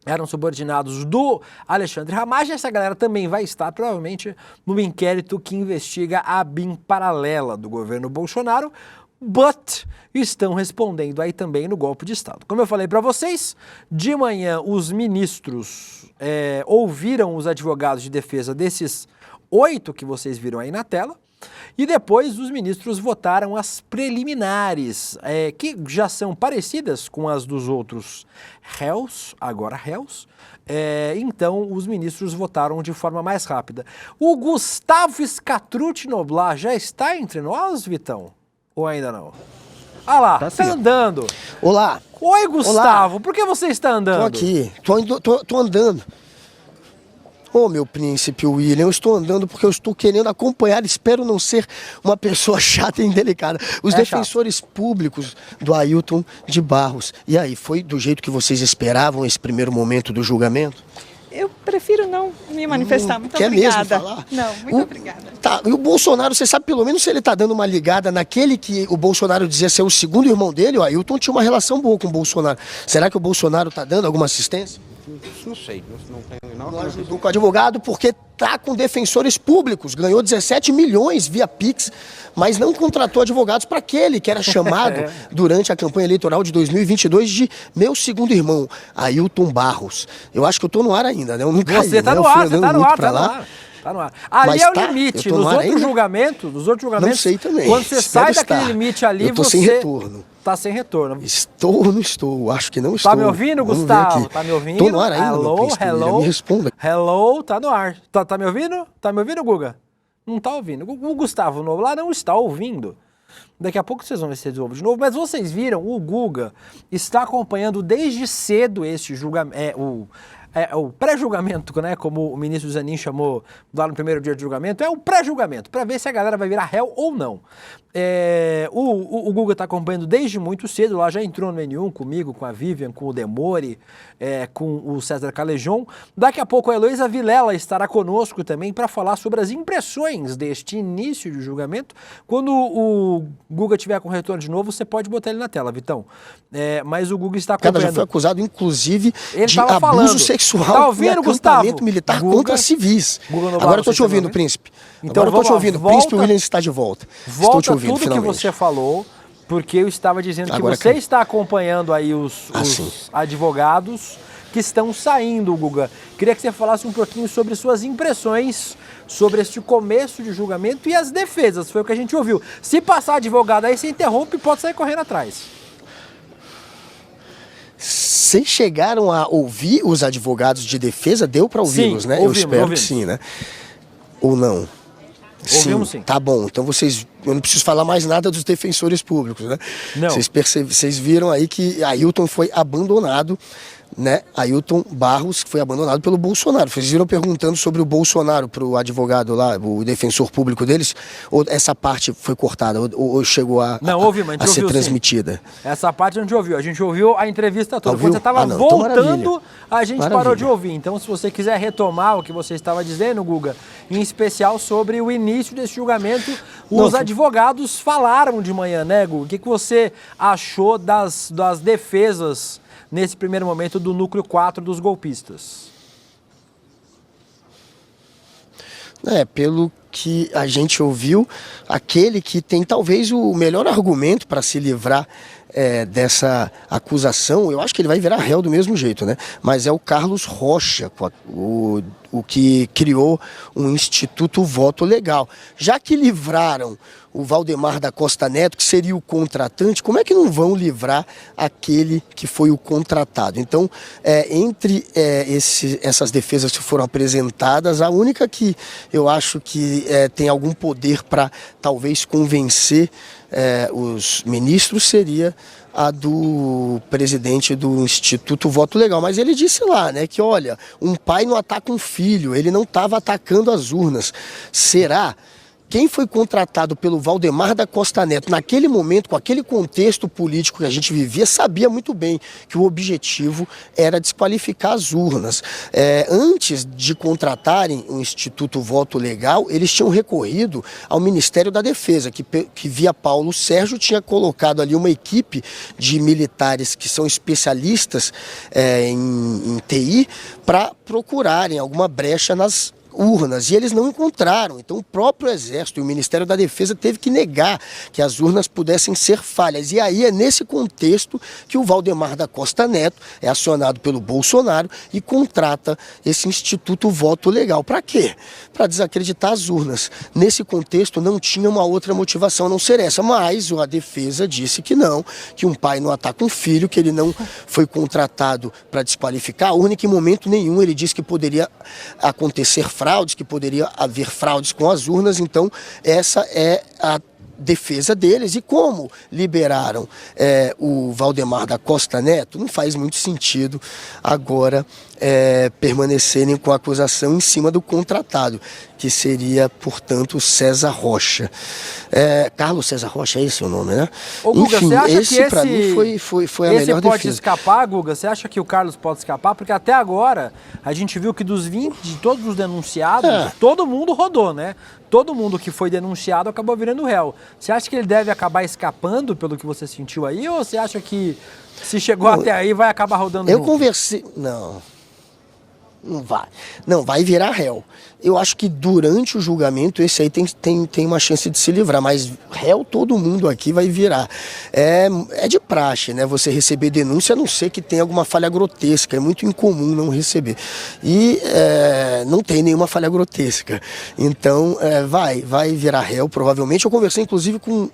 eram subordinados do Alexandre Ramagem. Essa galera também vai estar, provavelmente, no inquérito que investiga a ABIN paralela do governo Bolsonaro, but estão respondendo aí também no golpe de Estado. Como eu falei para vocês, de manhã os ministros ouviram os advogados de defesa desses 8 que vocês viram aí na tela. E depois os ministros votaram as preliminares, que já são parecidas com as dos outros réus, agora réus. Então os ministros votaram de forma mais rápida. O Gustavo Scatrucci Noblar já está entre nós, Vitão? Ou ainda não? Ah lá, tá andando. Olá. Oi, Gustavo, Olá. Por que você está andando? Tô aqui, tô andando. Ô, meu príncipe William, eu estou andando porque eu estou querendo acompanhar, espero não ser uma pessoa chata e indelicada. Os defensores públicos do Ailton de Barros. E aí, foi do jeito que vocês esperavam esse primeiro momento do julgamento? Eu prefiro não me manifestar. Muito quer obrigada. Mesmo falar? Não, muito obrigada. Tá, e o Bolsonaro, você sabe pelo menos se ele tá dando uma ligada naquele que o Bolsonaro dizia ser o segundo irmão dele? O Ailton tinha uma relação boa com o Bolsonaro. Será que o Bolsonaro tá dando alguma assistência? Não sei, não tenho não ajudou com o advogado porque tá com defensores públicos, ganhou 17 milhões via Pix, mas não contratou advogados para aquele que era chamado durante a campanha eleitoral de 2022 de meu segundo irmão, Ailton Barros. Eu acho que eu tô no ar ainda, né? Eu não caí, Você tá no ar, você tá no ar, tá no ar. Tá no ar. Ali mas é o limite. Nos outros julgamentos, não sei também. Quando você sai daquele limite ali, eu tô sem retorno. Tá sem retorno. Estou ou não estou? Acho que não estou. Tá me ouvindo, Vamos Gustavo? Tá me ouvindo? Tô no ar ainda, hello. Me responda. Hello, tá no ar. Tá me ouvindo? Tá me ouvindo, Guga? Não tá ouvindo. O Gustavo Novo lá não está ouvindo. Daqui a pouco vocês vão ver se eles ouvem de novo. Mas vocês viram, o Guga está acompanhando desde cedo este julgamento. O pré-julgamento, né, como o ministro Zanin chamou lá no primeiro dia de julgamento, é o pré-julgamento, para ver se a galera vai virar réu ou não. O Guga está acompanhando desde muito cedo, lá já entrou no N1 comigo, com a Vivian, com o Demore, com o César Calejon. Daqui a pouco a Heloísa Vilela estará conosco também para falar sobre as impressões deste início de julgamento. Quando o Guga tiver com retorno de novo, você pode botar ele na tela, Vitão. Mas o Guga está acompanhando. Já foi acusado, inclusive, de abuso falando. Sexual tá ouvindo, e acampamento militar Guga, contra civis. Agora eu tô te ouvindo, príncipe. Então, agora eu tô te ouvindo. Volta, Príncipe William está de volta. Volta te ouvindo, tudo finalmente. que você falou, porque eu estava dizendo que agora você está acompanhando aí os advogados que estão saindo, Guga. Queria que você falasse um pouquinho sobre suas impressões sobre este começo de julgamento e as defesas. Foi o que a gente ouviu. Se passar advogado aí, você interrompe e pode sair correndo atrás. Vocês chegaram a ouvir os advogados de defesa? Deu para ouvi-los, né? Eu espero que sim, né? Ou não? Ouvimos sim. Tá bom, então eu não preciso falar mais nada dos defensores públicos, né? Não. Vocês viram aí que Ailton foi abandonado, né? Ailton Barros foi abandonado pelo Bolsonaro. Vocês viram perguntando sobre o Bolsonaro para o advogado lá, o defensor público deles? Ou essa parte foi cortada? Ou chegou a ser transmitida? Sim. Essa parte a gente ouviu. A gente ouviu a entrevista toda. Ouviu? Quando você estava voltando, a gente parou de ouvir. Então, se você quiser retomar o que você estava dizendo, Guga, em especial sobre o início desse julgamento, os advogados falaram de manhã, né, Guga? O que você achou das defesas nesse primeiro momento do núcleo 4 dos golpistas? Pelo que a gente ouviu, aquele que tem talvez o melhor argumento para se livrar dessa acusação, eu acho que ele vai virar réu do mesmo jeito, né? Mas é o Carlos Rocha, o que criou um Instituto Voto Legal. Já que livraram o Valdemar da Costa Neto, que seria o contratante, como é que não vão livrar aquele que foi o contratado? Então, entre essas defesas que foram apresentadas, a única que eu acho que tem algum poder para talvez convencer os ministros seria a do presidente do Instituto Voto Legal. Mas ele disse lá, né, que olha, um pai não ataca um filho, ele não estava atacando as urnas. Será? Quem foi contratado pelo Valdemar da Costa Neto naquele momento, com aquele contexto político que a gente vivia, sabia muito bem que o objetivo era desqualificar as urnas. Antes de contratarem o Instituto Voto Legal, eles tinham recorrido ao Ministério da Defesa, que via Paulo Sérgio tinha colocado ali uma equipe de militares que são especialistas em TI para procurarem alguma brecha nas urnas, e eles não encontraram. Então o próprio Exército e o Ministério da Defesa teve que negar que as urnas pudessem ser falhas. E aí é nesse contexto que o Valdemar da Costa Neto é acionado pelo Bolsonaro e contrata esse Instituto Voto Legal. Para quê? Para desacreditar as urnas. Nesse contexto não tinha uma outra motivação a não ser essa, mas a defesa disse que não, que um pai não ataca um filho, que ele não foi contratado para desqualificar a urna, e que em momento nenhum ele disse que poderia acontecer fraudes, que poderia haver fraudes com as urnas. Então essa é a defesa deles. E como liberaram o Valdemar da Costa Neto, não faz muito sentido agora permanecerem com a acusação em cima do contratado, que seria, portanto, César Rocha. Carlos César Rocha, é esse o nome, né? Ô, Guga, enfim, você acha esse que para mim foi a melhor pode defesa. escapar, Guga? Você acha que o Carlos pode escapar? Porque até agora a gente viu que dos 20, de todos os denunciados, todo mundo rodou, né? Todo mundo que foi denunciado acabou virando réu. Você acha que ele deve acabar escapando pelo que você sentiu aí? Ou você acha que se chegou até aí vai acabar rodando Eu junto? conversei... Não vai. Não, vai virar réu. Eu acho que durante o julgamento esse aí tem uma chance de se livrar, mas réu todo mundo aqui vai virar. É de praxe, né? Você receber denúncia, a não ser que tenha alguma falha grotesca. É muito incomum não receber. E não tem nenhuma falha grotesca. Então, vai virar réu, provavelmente. Eu conversei, inclusive, com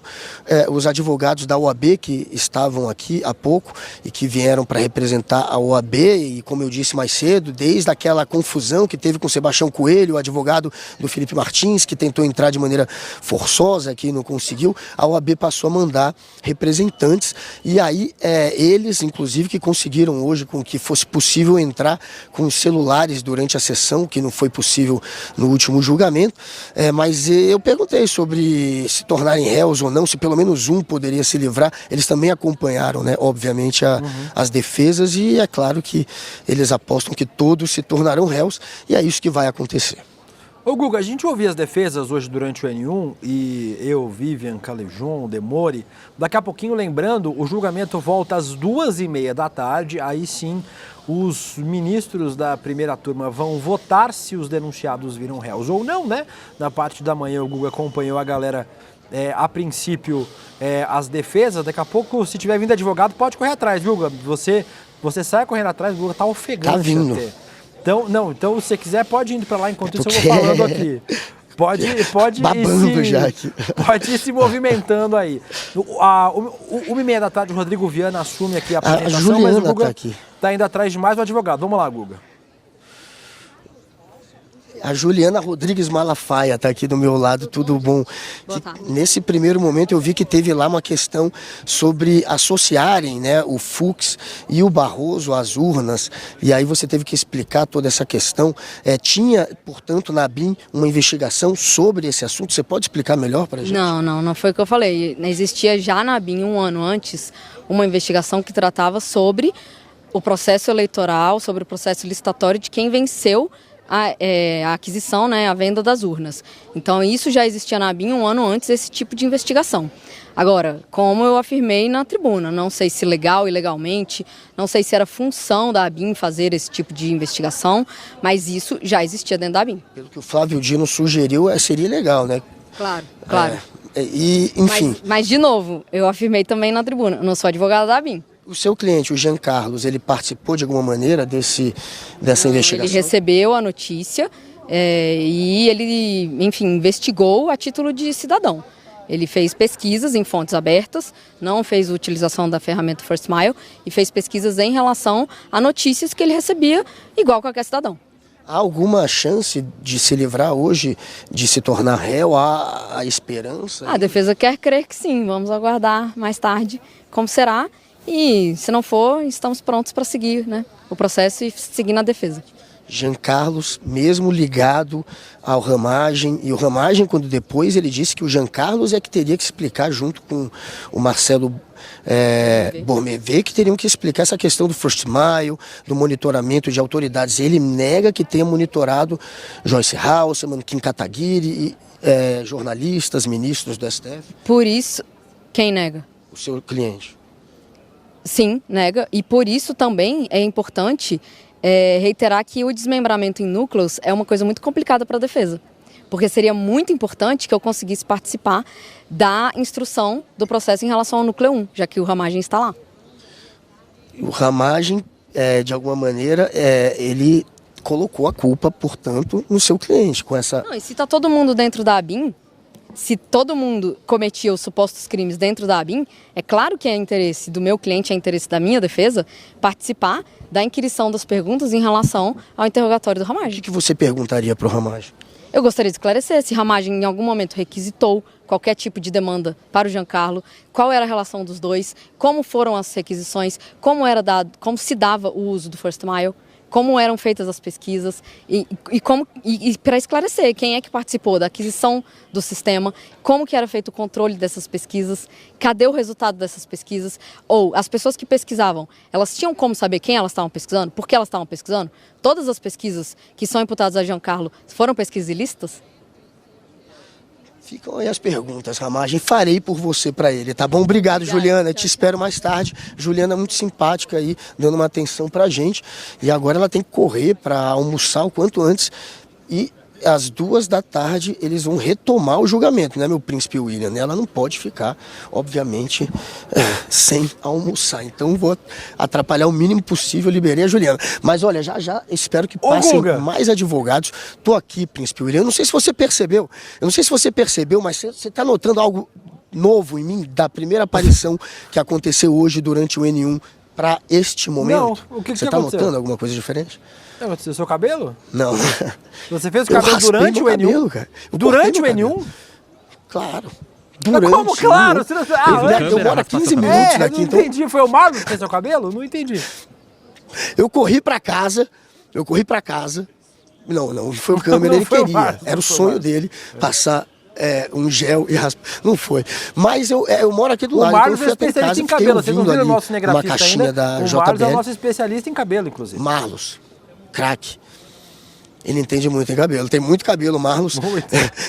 os advogados da OAB que estavam aqui há pouco e que vieram para representar a OAB. E, como eu disse mais cedo, desde aquela confusão que teve com o Sebastião Coelho, o advogado do Felipe Martins, que tentou entrar de maneira forçosa aqui e não conseguiu, a OAB passou a mandar representantes, e aí eles, inclusive, que conseguiram hoje com que fosse possível entrar com os celulares durante a sessão, que não foi possível no último julgamento, mas eu perguntei sobre se tornarem réus ou não, se pelo menos um poderia se livrar. Eles também acompanharam, né, obviamente, as defesas, e é claro que eles apostam que todos se tornarão réus, e é isso que vai acontecer. Ô Guga, a gente ouvia as defesas hoje durante o N1, e eu, Vivian, Calejon, Demore. Daqui a pouquinho, lembrando, o julgamento volta às 2h30 da tarde, aí sim os ministros da primeira turma vão votar se os denunciados viram réus ou não, né? Na parte da manhã o Guga acompanhou a galera, a princípio, as defesas. Daqui a pouco, se tiver vindo advogado, pode correr atrás, viu, Guga? Você sai correndo atrás, o Guga tá ofegante. Tá vindo. Até. Então, se você quiser, pode ir para lá, enquanto isso eu vou falando aqui. Pode babando já aqui. Pode ir se movimentando aí. 1h30 da tarde, o Rodrigo Viana assume aqui a apresentação, mas o Guga tá indo atrás de mais o advogado. Vamos lá, Guga. A Juliana Rodrigues Malafaia está aqui do meu lado, tudo bom? Nesse primeiro momento eu vi que teve lá uma questão sobre associarem, né, o Fux e o Barroso às urnas, e aí você teve que explicar toda essa questão. Tinha, portanto, na ABIN uma investigação sobre esse assunto? Você pode explicar melhor para a gente? Não foi o que eu falei. Existia já na ABIN, um ano antes, uma investigação que tratava sobre o processo eleitoral, sobre o processo licitatório de quem venceu a aquisição, né, a venda das urnas. Então isso já existia na ABIN um ano antes, esse tipo de investigação. Agora, como eu afirmei na tribuna, não sei se legal, ilegalmente, não sei se era função da ABIN fazer esse tipo de investigação, mas isso já existia dentro da ABIN. Pelo que o Flávio Dino sugeriu, seria legal, né? Claro. Enfim. Mas, de novo, eu afirmei também na tribuna, eu não sou advogada da ABIN. O seu cliente, o Jean Carlos, ele participou de alguma maneira dessa investigação? Ele recebeu a notícia e ele, enfim, investigou a título de cidadão. Ele fez pesquisas em fontes abertas, não fez utilização da ferramenta First Mile e fez pesquisas em relação a notícias que ele recebia igual qualquer cidadão. Há alguma chance de se livrar hoje, de se tornar réu? Há esperança? A defesa quer crer que sim, vamos aguardar mais tarde como será. E, se não for, estamos prontos para seguir, né, o processo e seguir na defesa. Jean Carlos, mesmo ligado ao Ramagem, e o Ramagem, quando depois ele disse que o Jean Carlos é que teria que explicar, junto com o Marcelo Bormevé, que teriam que explicar essa questão do First Mile, do monitoramento de autoridades. Ele nega que tenha monitorado Joyce Hasselmann, Kim Kataguiri, jornalistas, ministros do STF. Por isso, quem nega? O seu cliente. Sim, nega. E por isso também é importante reiterar que o desmembramento em núcleos é uma coisa muito complicada para a defesa, porque seria muito importante que eu conseguisse participar da instrução do processo em relação ao núcleo 1, já que o Ramagem está lá. O Ramagem, de alguma maneira, ele colocou a culpa, portanto, no seu cliente com essa... Não, e se está todo mundo dentro da ABIN, se todo mundo cometia os supostos crimes dentro da ABIN, é claro que é interesse do meu cliente, é interesse da minha defesa, participar da inquirição das perguntas em relação ao interrogatório do Ramagem. O que você perguntaria para o Ramagem? Eu gostaria de esclarecer se Ramagem em algum momento requisitou qualquer tipo de demanda para o Giancarlo, qual era a relação dos dois, como foram as requisições, como se dava o uso do First Mile, como eram feitas as pesquisas e para esclarecer quem é que participou da aquisição do sistema, como que era feito o controle dessas pesquisas, cadê o resultado dessas pesquisas, ou as pessoas que pesquisavam, elas tinham como saber quem elas estavam pesquisando, por que elas estavam pesquisando? Todas as pesquisas que são imputadas a Giancarlo foram pesquisas ilícitas? Ficam aí as perguntas, Ramagem. Farei por você para ele, tá bom? Obrigado, Juliana. Te espero mais tarde. Juliana é muito simpática aí, dando uma atenção pra gente. E agora ela tem que correr para almoçar o quanto antes. E às 14h eles vão retomar o julgamento, né, meu príncipe William? Ela não pode ficar, obviamente, sem almoçar. Então vou atrapalhar o mínimo possível, liberei a Juliana. Mas olha, já espero que passem mais advogados. Tô aqui, príncipe William. Eu não sei se você percebeu, mas você tá notando algo novo em mim da primeira aparição que aconteceu hoje durante o N1 para este momento? Não, o que você que tá aconteceu? notando alguma coisa diferente? O seu cabelo? Não. Você fez o cabelo durante o N1? Cabelo, cara. Durante o N1? Claro. Mas como claro? Você não... eu moro a 15 minutos daqui. Não entendi. Foi o Marlon que fez seu cabelo? Não entendi. Eu corri pra casa. Não foi o câmera, ele queria. Era o sonho dele passar um gel e raspar. Não foi. Mas eu moro aqui do lado. O Marlos então é especialista em cabelo. Vocês não viram o nosso cinegrafista uma caixinha ainda? da O JBL. Marlos é o nosso especialista em cabelo, inclusive. Marlos, craque. Ele entende muito em cabelo. Tem muito cabelo, Marlos.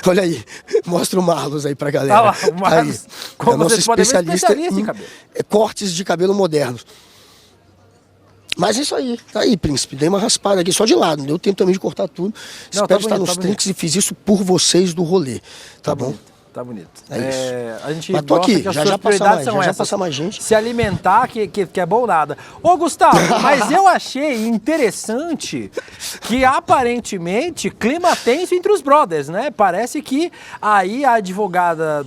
Olha aí. Mostra o Marlos aí pra galera. Tá lá, o Marlos. Como é nosso vocês podem ver, especialista em cabelo. Cortes de cabelo modernos. Mas é isso aí. Tá aí, príncipe. Dei uma raspada aqui só de lado. Não deu tempo também de cortar tudo. Não, Espero tá estar bonito, nos trinques e fiz isso por vocês do rolê. Tá bom? Tá bonito. É isso. A gente Mas tô gosta aqui, que as já suas prioridades são já essas. passa mais gente. Se alimentar, que é bom nada. Ô, Gustavo, mas eu achei interessante que aparentemente clima tenso entre os brothers, né? Parece que aí a advogada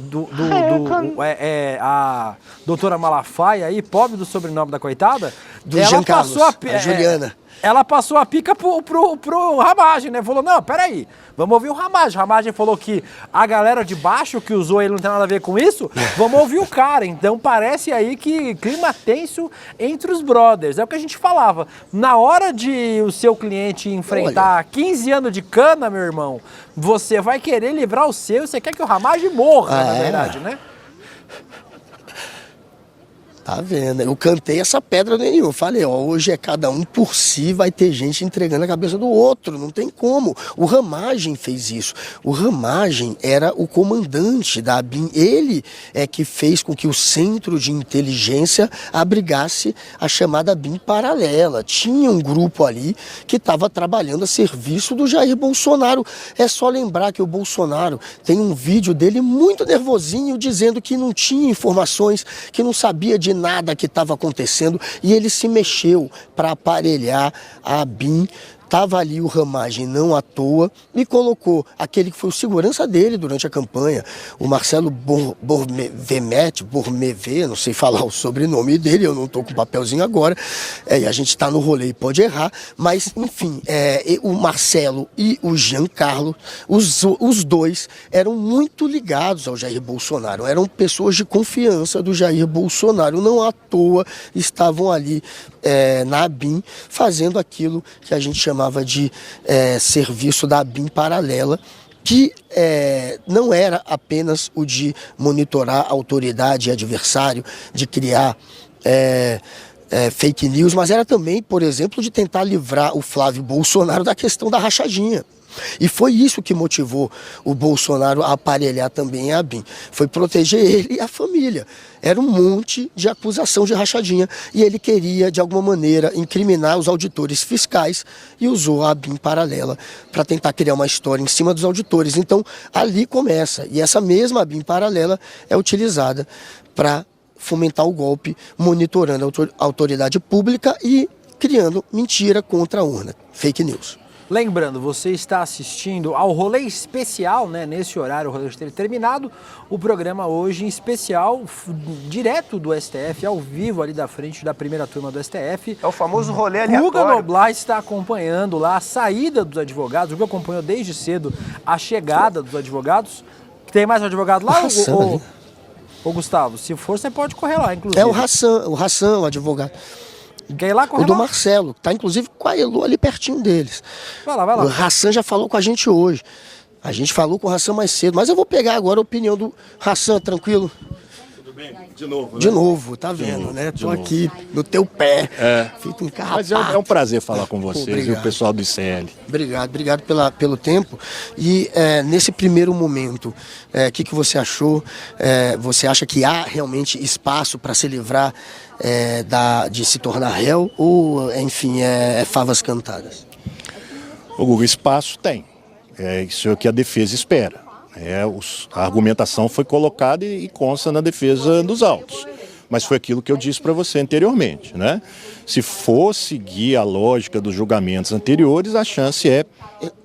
a doutora Malafaia aí, pobre do sobrenome da coitada, ela passou a Juliana. Ela passou a pica pro Ramagem, né? Falou, não, peraí, vamos ouvir o Ramagem. O Ramagem falou que a galera de baixo que usou ele não tem nada a ver com isso, vamos ouvir o cara. Então parece aí que clima tenso entre os brothers. É o que a gente falava. Na hora de o seu cliente enfrentar 15 anos de cana, meu irmão, você vai querer livrar o seu, você quer que o Ramagem morra, na verdade, né? Tá vendo? Eu cantei essa pedra no N1. Falei, hoje é cada um por si, vai ter gente entregando a cabeça do outro. Não tem como. O Ramagem fez isso. O Ramagem era o comandante da ABIN. Ele é que fez com que o Centro de Inteligência abrigasse a chamada ABIN paralela. Tinha um grupo ali que estava trabalhando a serviço do Jair Bolsonaro. É só lembrar que o Bolsonaro tem um vídeo dele muito nervosinho dizendo que não tinha informações, que não sabia de nada que estava acontecendo, e ele se mexeu para aparelhar a ABIN. Estava ali o Ramagem não à toa e colocou aquele que foi o segurança dele durante a campanha, o Marcelo Bormevet, não sei falar o sobrenome dele, eu não estou com o papelzinho agora, e a gente está no rolê e pode errar, mas enfim, o Marcelo e o Giancarlo, os dois eram muito ligados ao Jair Bolsonaro, eram pessoas de confiança do Jair Bolsonaro, não à toa estavam ali na ABIN fazendo aquilo que a gente chamava de serviço da ABIN paralela, que não era apenas o de monitorar autoridade e adversário, de criar fake news, mas era também, por exemplo, de tentar livrar o Flávio Bolsonaro da questão da rachadinha. E foi isso que motivou o Bolsonaro a aparelhar também a ABIN. Foi proteger ele e a família. Era um monte de acusação de rachadinha e ele queria, de alguma maneira, incriminar os auditores fiscais e usou a ABIN paralela para tentar criar uma história em cima dos auditores. Então, ali começa. E essa mesma ABIN paralela é utilizada para fomentar o golpe, monitorando a autoridade pública e criando mentira contra a urna. Fake news. Lembrando, você está assistindo ao rolê especial, né? Nesse horário, o rolê já ter terminado. O programa hoje em especial, direto do STF, ao vivo ali da frente da primeira turma do STF. É o famoso rolê aleatório. Guga Noblar está acompanhando lá a saída dos advogados. O Guga acompanhou desde cedo a chegada dos advogados. Tem mais um advogado lá? Ô Gustavo, se for, você pode correr lá, inclusive. É o Hassan, o advogado. Quer ir lá correr o do lá? Marcelo, que tá inclusive com a Elu ali pertinho deles. Vai lá. O Hassan já falou com a gente hoje. A gente falou com o Hassan mais cedo, mas eu vou pegar agora a opinião do Hassan, tranquilo? Tudo bem? De novo, né? De novo, tá vendo, né? Tô aqui no teu pé, feito um carrapato. Mas é um prazer falar com vocês. Obrigado. E o pessoal do ICL. Obrigado pelo tempo. E nesse primeiro momento, o que você achou? Você acha que há realmente espaço para se livrar de se tornar réu? Ou, enfim, favas cantadas? O Google espaço tem. Isso é o que a defesa espera. A argumentação foi colocada e consta na defesa dos autos. Mas foi aquilo que eu disse para você anteriormente, né? Se for seguir a lógica dos julgamentos anteriores, a chance é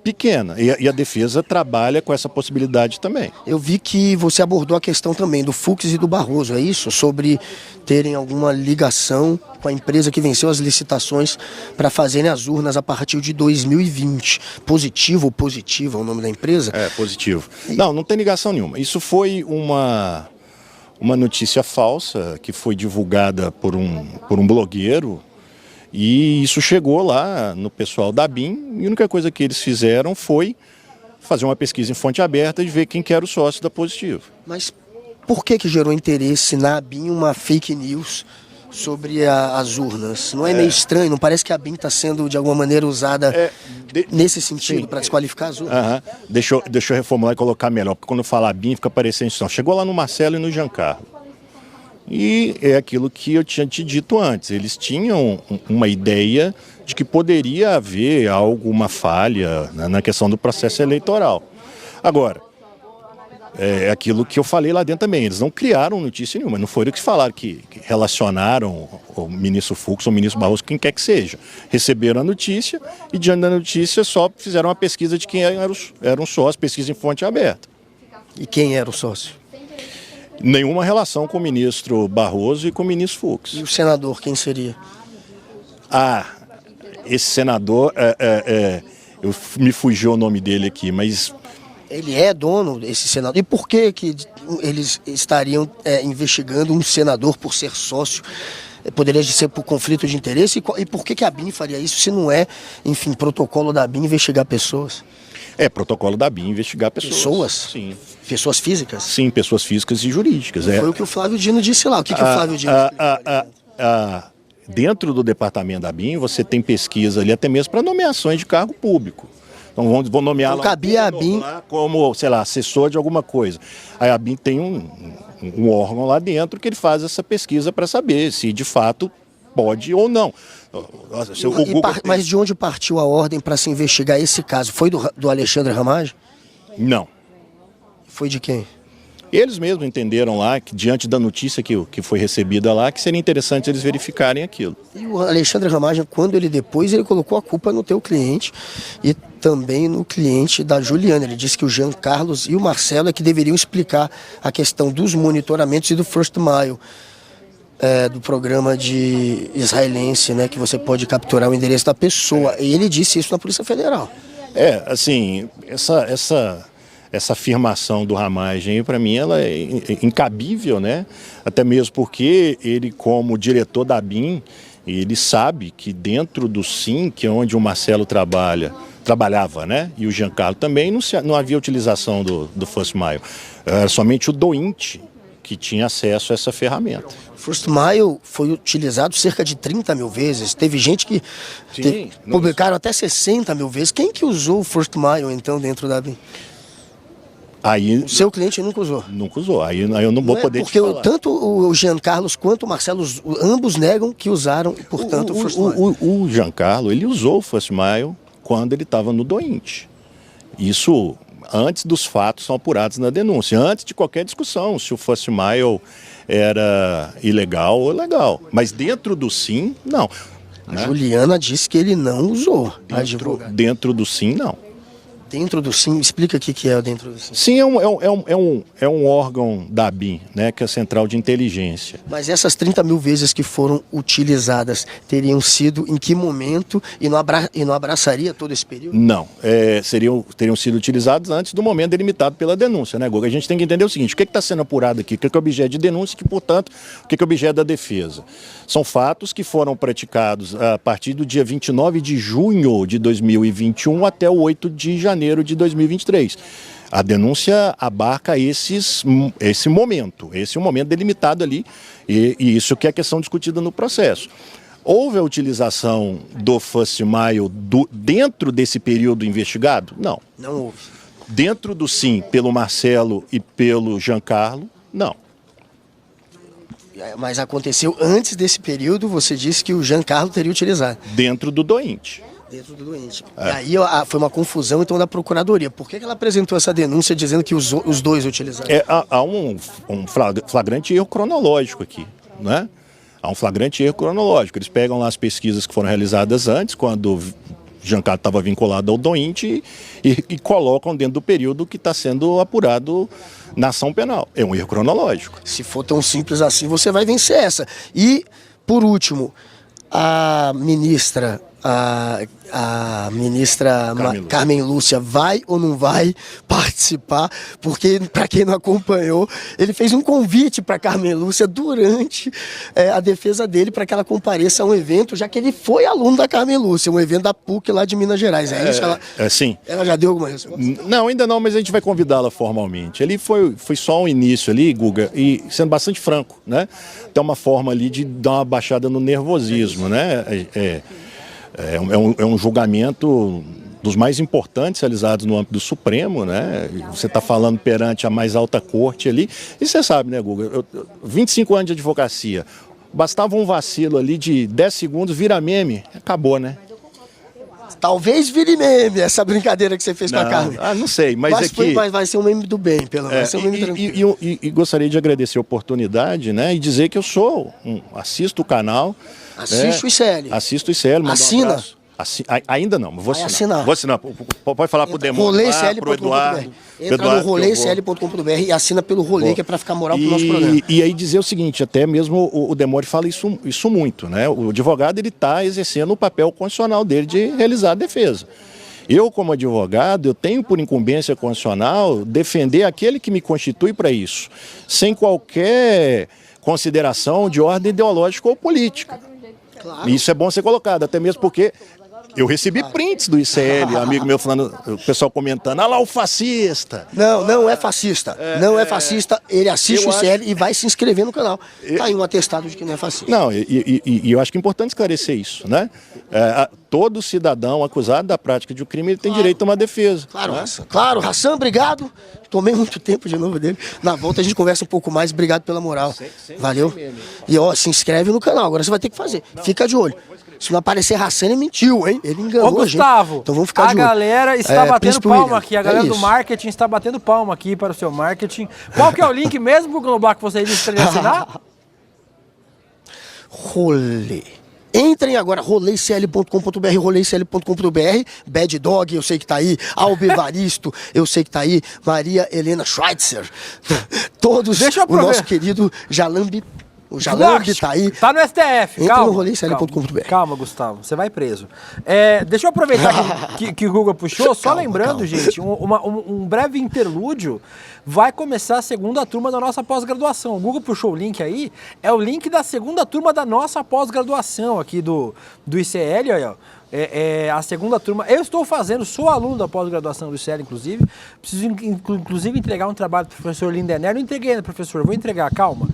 pequena. E a defesa trabalha com essa possibilidade também. Eu vi que você abordou a questão também do Fux e do Barroso, é isso? Sobre terem alguma ligação com a empresa que venceu as licitações para fazerem as urnas a partir de 2020. Positivo ou positiva é o nome da empresa? Positivo. Não tem ligação nenhuma. Isso foi uma notícia falsa que foi divulgada por um blogueiro e isso chegou lá no pessoal da ABIN e a única coisa que eles fizeram foi fazer uma pesquisa em fonte aberta de ver quem que era o sócio da Positivo. Mas por que gerou interesse na ABIN uma fake news sobre as urnas? Não é meio estranho? Não parece que a ABIN está sendo de alguma maneira usada nesse sentido para desqualificar as urnas? Deixa eu reformular e colocar melhor, porque quando eu falo ABIN fica parecendo isso. Chegou lá no Marcelo e no Giancarlo. E é aquilo que eu tinha te dito antes. Eles tinham uma ideia de que poderia haver alguma falha na questão do processo eleitoral. Agora, é aquilo que eu falei lá dentro também. Eles não criaram notícia nenhuma. Não foram que falaram que relacionaram o ministro Fux ou o ministro Barroso, quem quer que seja. Receberam a notícia e, diante da notícia, só fizeram uma pesquisa de quem era um sócio, pesquisa em fonte aberta. E quem era o sócio? Nenhuma relação com o ministro Barroso e com o ministro Fux. E o senador, quem seria? Esse senador, me fugiu o nome dele aqui, mas... Ele é dono desse senador. E por que eles estariam investigando um senador por ser sócio? Poderia ser por conflito de interesse? E por que a ABIN faria isso se não é, enfim, protocolo da ABIN investigar pessoas? Protocolo da ABIN investigar pessoas. Pessoas? Sim. Pessoas físicas? Sim, pessoas físicas e jurídicas. Foi o que o Flávio Dino disse lá. O que o Flávio Dino disse? Dentro do departamento da ABIN, você tem pesquisa ali até mesmo para nomeações de cargo público. Então vão nomear lá, cabia a ABIN como, sei lá, assessor de alguma coisa. Aí a ABIN tem um órgão lá dentro que ele faz essa pesquisa para saber se de fato pode ou não. Mas de onde partiu a ordem para se investigar esse caso? Foi do Alexandre Ramagem? Não. Foi de quem? Eles mesmos entenderam lá, que diante da notícia que foi recebida lá, que seria interessante eles verificarem aquilo. E o Alexandre Ramagem, quando ele colocou a culpa no teu cliente e também no cliente da Juliana. Ele disse que o Jean Carlos e o Marcelo é que deveriam explicar a questão dos monitoramentos e do First Mile. Do programa de israelense, né, que você pode capturar o endereço da pessoa. E ele disse isso na Polícia Federal. Assim, essa afirmação do Ramagem, para mim, ela é incabível, né? Até mesmo porque ele, como diretor da ABIN, ele sabe que dentro do SIM, que é onde o Marcelo trabalhava, né? E o Giancarlo também, não havia utilização do First Mile. Era somente o DOINT que tinha acesso a essa ferramenta. First Mile foi utilizado cerca de 30 mil vezes. Teve gente que publicaram até 60 mil vezes. Quem que usou o First Mile, então, dentro da BIM? Aí, o seu cliente nunca usou? Nunca usou. Aí eu não vou poder porque te falar. Tanto o Jean Carlos quanto o Marcelo, ambos negam que usaram, portanto, o First Mile. O Jean Carlos, ele usou o First Mile quando ele estava no DOINT. Isso antes dos fatos são apurados na denúncia, antes de qualquer discussão se o First Mile era ilegal ou legal. Mas dentro do SIM, não. A Juliana disse que ele não usou. Dentro do SIM, não. Dentro do SIM, explica o que é o dentro do SIM. SIM é um órgão da BIM, né, que é a Central de Inteligência. Mas essas 30 mil vezes que foram utilizadas teriam sido em que momento e não abraçaria todo esse período? Não, teriam sido utilizadas antes do momento delimitado pela denúncia, né, Guga? A gente tem que entender o seguinte, o que está sendo apurado aqui, o que é objeto de denúncia e, portanto, o que é objeto da defesa. São fatos que foram praticados a partir do dia 29 de junho de 2021 até o 8 de janeiro de 2023. A denúncia abarca esse momento delimitado ali, e isso que é a questão discutida no processo. Houve a utilização do First Mile dentro desse período investigado? Não. Não houve. Dentro do SIM, pelo Marcelo e pelo Jean Carlos? Não. Mas aconteceu antes desse período, você disse que o Jean Carlos teria utilizado. Dentro do DOINT. Dentro do doente. Aí foi uma confusão, então, da Procuradoria. Por que ela apresentou essa denúncia dizendo que os dois utilizaram? Há um flagrante erro cronológico aqui, né? Há um flagrante erro cronológico. Eles pegam lá as pesquisas que foram realizadas antes, quando Jean Carlos estava vinculado ao DOINT, e colocam dentro do período que está sendo apurado na ação penal. É um erro cronológico. Se for tão simples assim, você vai vencer essa. E, por último, a ministra Carmen Lúcia vai ou não vai participar? Porque, para quem não acompanhou, ele fez um convite para Carmen Lúcia durante a defesa dele para que ela compareça a um evento, já que ele foi aluno da Carmen Lúcia, um evento da PUC lá de Minas Gerais. É isso? Sim. Ela já deu alguma resposta? Não, ainda não, mas a gente vai convidá-la formalmente. Ali foi só um início ali, Guga, e sendo bastante franco, né? Tem uma forma ali de dar uma baixada no nervosismo, né? É um julgamento dos mais importantes realizados no âmbito do Supremo, né? Você está falando perante a mais alta corte ali. E você sabe, né, Guga? 25 anos de advocacia. Bastava um vacilo ali de 10 segundos, vira meme, acabou, né? Talvez vire meme essa brincadeira que você fez com a Carmen. Não sei, mas vai ser um meme do bem, pelo menos. E gostaria de agradecer a oportunidade, né? E dizer que eu assisto o canal. Assiste o ICL. Assisto o ICL. Assina? Ainda não, mas vou assinar. Vou assinar. Pode falar pro Demônio, pro Eduardo. Entra no roleicl.com.br e assina pelo rolê, que é para ficar moral pro nosso programa. E aí dizer o seguinte, até mesmo o Demônio fala isso muito, né? O advogado, ele está exercendo o papel constitucional dele de realizar a defesa. Eu, como advogado, eu tenho por incumbência constitucional defender aquele que me constitui para isso, sem qualquer consideração de ordem ideológica ou política. Claro. Isso é bom ser colocado, até mesmo porque eu recebi prints do ICL, amigo meu falando, o pessoal comentando, lá o fascista. Não é fascista. Não é fascista, ele assiste o ICL e vai se inscrever no canal. Tá aí um atestado de que não é fascista. Não, e eu acho que é importante esclarecer isso, né? Todo cidadão acusado da prática de um crime, ele tem direito a uma defesa. Claro, né? Claro, Hassan, obrigado. Tomei muito tempo de novo dele. Na volta a gente conversa um pouco mais. Obrigado pela moral. Valeu. E se inscreve no canal. Agora você vai ter que fazer. Fica de olho. Se não aparecer Hassan, ele mentiu, hein? Ele enganou a gente. Gustavo, então vamos ficar de olho. A galera está batendo palma aqui. A galera do marketing está batendo palma aqui para o seu marketing. Qual que é o link mesmo pro Global que você disse para ele assinar? Rolê. Entrem agora, roleicl.com.br, roleicl.com.br, Bad Dog, eu sei que tá aí, Albevaristo, eu sei que tá aí, Maria Helena Schweitzer, todos, o nosso querido Jalambi O Jalamb tá aí. Tá no STF, Entra calma. no roleicl.com.br. Calma, Gustavo, você vai preso. Deixa eu aproveitar que o Guga puxou, só lembrando, gente, um breve interlúdio. Vai começar a segunda turma da nossa pós-graduação. O Guga puxou o link aí, é o link da segunda turma da nossa pós-graduação aqui do ICL, olha, a segunda turma. Eu estou fazendo, sou aluno da pós-graduação do ICL, inclusive. Preciso, inclusive, entregar um trabalho do professor Lindener. Não entreguei ainda, professor, vou entregar, calma.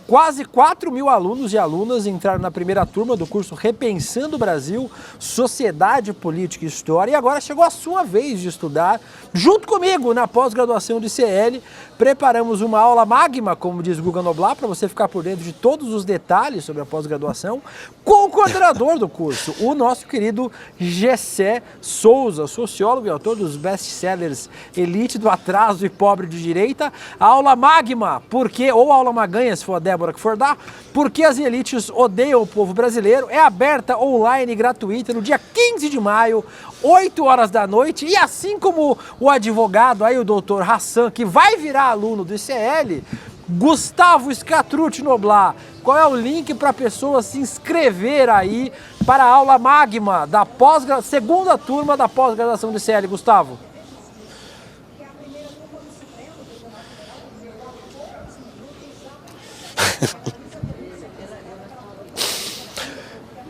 Quase 4.000 alunos e alunas entraram na primeira turma do curso Repensando o Brasil, Sociedade, Política e História. E agora chegou a sua vez de estudar, junto comigo, na pós-graduação do ICL. Preparamos uma aula magma, como diz Guga Noblar, para você ficar por dentro de todos os detalhes sobre a pós-graduação, com o coordenador do curso, o nosso querido Gessé Souza, sociólogo e autor dos best-sellers Elite do Atraso e Pobre de Direita. A aula magma, ou aula maganha, se for a Débora que for dar, porque as elites odeiam o povo brasileiro, é aberta online e gratuita no dia 15 de maio, 8 horas da noite, e assim como o advogado aí, o doutor Hassan, que vai virar aluno do ICL, Gustavo Scatrucci Noblar, qual é o link para a pessoa se inscrever aí para a aula magma da segunda turma da pós-graduação do ICL, Gustavo?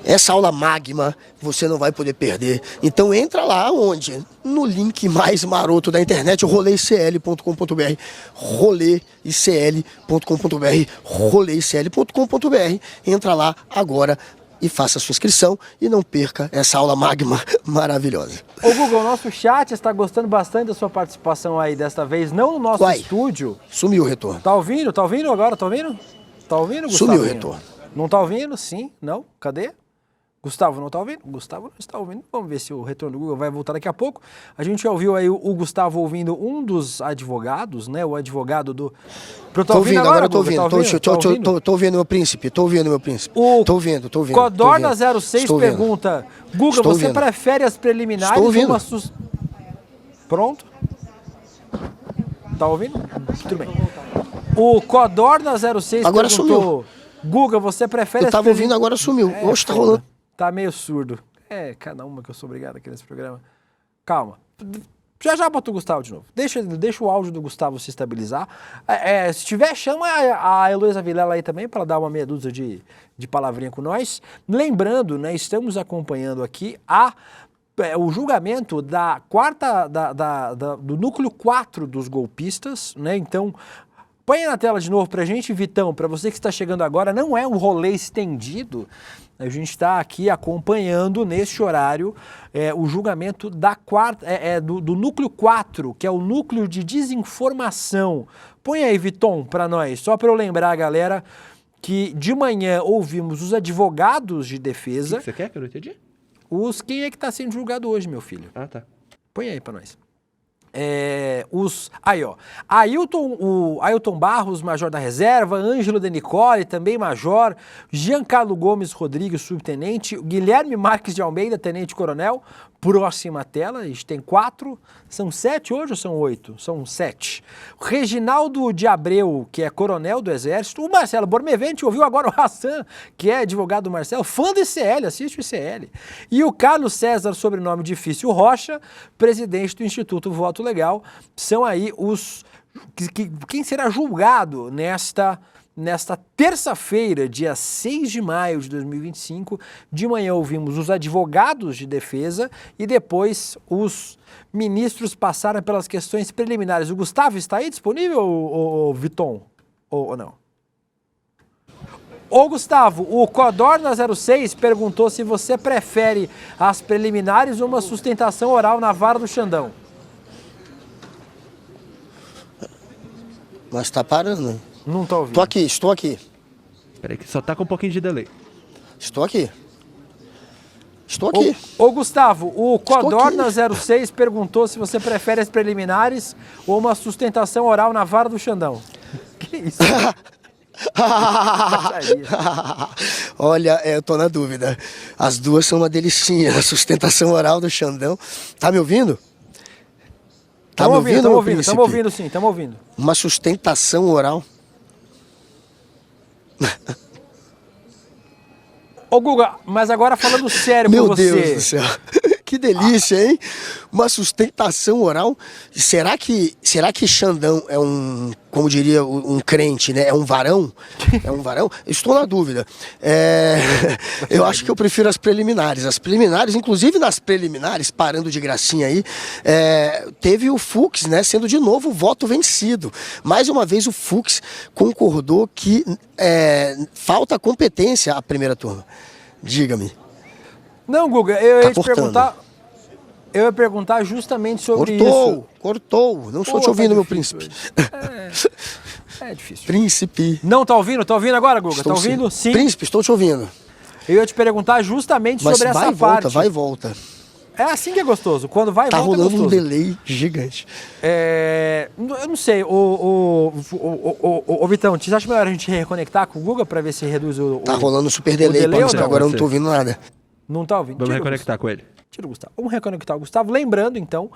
Essa aula magma você não vai poder perder. Então entra lá onde? No link mais maroto da internet, roleicl.com.br, roleicl.com.br, roleicl.com.br. Entra lá agora e faça a sua inscrição e não perca essa aula magma maravilhosa. Ô Google, o nosso chat está gostando bastante da sua participação aí desta vez, não no nosso estúdio. Sumiu o retorno. Tá ouvindo? Tá ouvindo agora? Tá ouvindo? Tá ouvindo, Gustavo? Sumiu o retorno. Não tá ouvindo? Sim? Não? Cadê? Gustavo não está ouvindo? Gustavo não está ouvindo. Vamos ver se o retorno do Google vai voltar daqui a pouco. A gente ouviu aí o Gustavo ouvindo um dos advogados, né? O advogado do... Tô ouvindo, agora eu tô ouvindo. Tô ouvindo meu príncipe. Tô ouvindo meu príncipe. Tô ouvindo. Codorna06 pergunta, Guga, você prefere as preliminares ou uma... Pronto? Tá ouvindo? Tudo bem. O Codorna06 agora perguntou... Sumiu. Guga, você prefere... Eu tava ouvindo, agora sumiu. Hoje tá rolando. Tá meio surdo. Cada uma que eu sou obrigado aqui nesse programa. Calma. Já bota o Gustavo de novo. Deixa o áudio do Gustavo se estabilizar. Se tiver, chama a Heloísa Vilela aí também para dar uma meia dúzia de palavrinha com nós. Lembrando, né, estamos acompanhando aqui o julgamento da do núcleo 4 dos golpistas, né? Então, põe na tela de novo pra gente, Vitão, para você que está chegando agora, não é um rolê estendido, a gente está aqui acompanhando neste horário o julgamento do núcleo 4, que é o núcleo de desinformação. Põe aí, Viton, para nós, só para eu lembrar a galera que de manhã ouvimos os advogados de defesa. O que você quer que eu não entendi? Quem é que está sendo julgado hoje, meu filho? Ah, tá. Põe aí para nós. Ailton Barros, major da reserva, Ângelo De Nicole, também major, Giancarlo Gomes Rodrigues, subtenente, Guilherme Marques de Almeida, tenente-coronel, próxima tela, a gente tem 4, são 7 hoje ou são 8? São 7. Reginaldo de Abreu, que é coronel do Exército, o Marcelo Bormevente, ouviu agora o Hassan, que é advogado do Marcelo, fã do ICL, assiste o ICL, e o Carlos César, sobrenome difícil, Rocha, presidente do Instituto Voto Legal, são aí quem será julgado nesta terça-feira, dia 6 de maio de 2025, de manhã ouvimos os advogados de defesa e depois os ministros passaram pelas questões preliminares. O Gustavo está aí disponível, ou Viton? Ou não? Ô Gustavo, o Codorna06 perguntou se você prefere as preliminares ou uma sustentação oral na vara do Xandão. Mas tá parando. Não tô ouvindo. Estou aqui. Peraí que só tá com um pouquinho de delay. Estou aqui. Ô Gustavo, o Codorna06 perguntou se você prefere as preliminares ou uma sustentação oral na vara do Xandão. Que isso? Olha, eu tô na dúvida. As duas são uma delicinha. A sustentação oral do Xandão. Tá me ouvindo? Estamos ouvindo sim, estamos ouvindo. Uma sustentação oral. Ô Guga, mas agora falando sério com você... Meu Deus do céu. Que delícia, hein? Uma sustentação oral. Será que Xandão é um, como diria um crente, né? É um varão? É um varão? Estou na dúvida. Eu acho que eu prefiro as preliminares. As preliminares, inclusive nas preliminares, parando de gracinha aí, teve o Fux, né? Sendo de novo o voto vencido. Mais uma vez o Fux concordou que falta competência à primeira turma. Diga-me. Não, Guga, eu ia perguntar justamente sobre isso. Cortou. Não estou te ouvindo, meu príncipe. É difícil. Príncipe. Não, tá ouvindo? Tá ouvindo agora, Guga? Tá ouvindo? Sim. Príncipe, estou te ouvindo. Eu ia te perguntar justamente sobre essa parte. Vai e volta. É assim que é gostoso. Quando vai e volta é gostoso. Tá rolando um delay gigante. Eu não sei. Ô Vitão, você acha melhor a gente reconectar com o Guga para ver se reduz o Tá rolando super delay, mas agora eu não tô ouvindo nada. Não tá ouvindo? Vamos reconectar com ele. Tira o Gustavo. Vamos reconectar o Gustavo. Lembrando, então,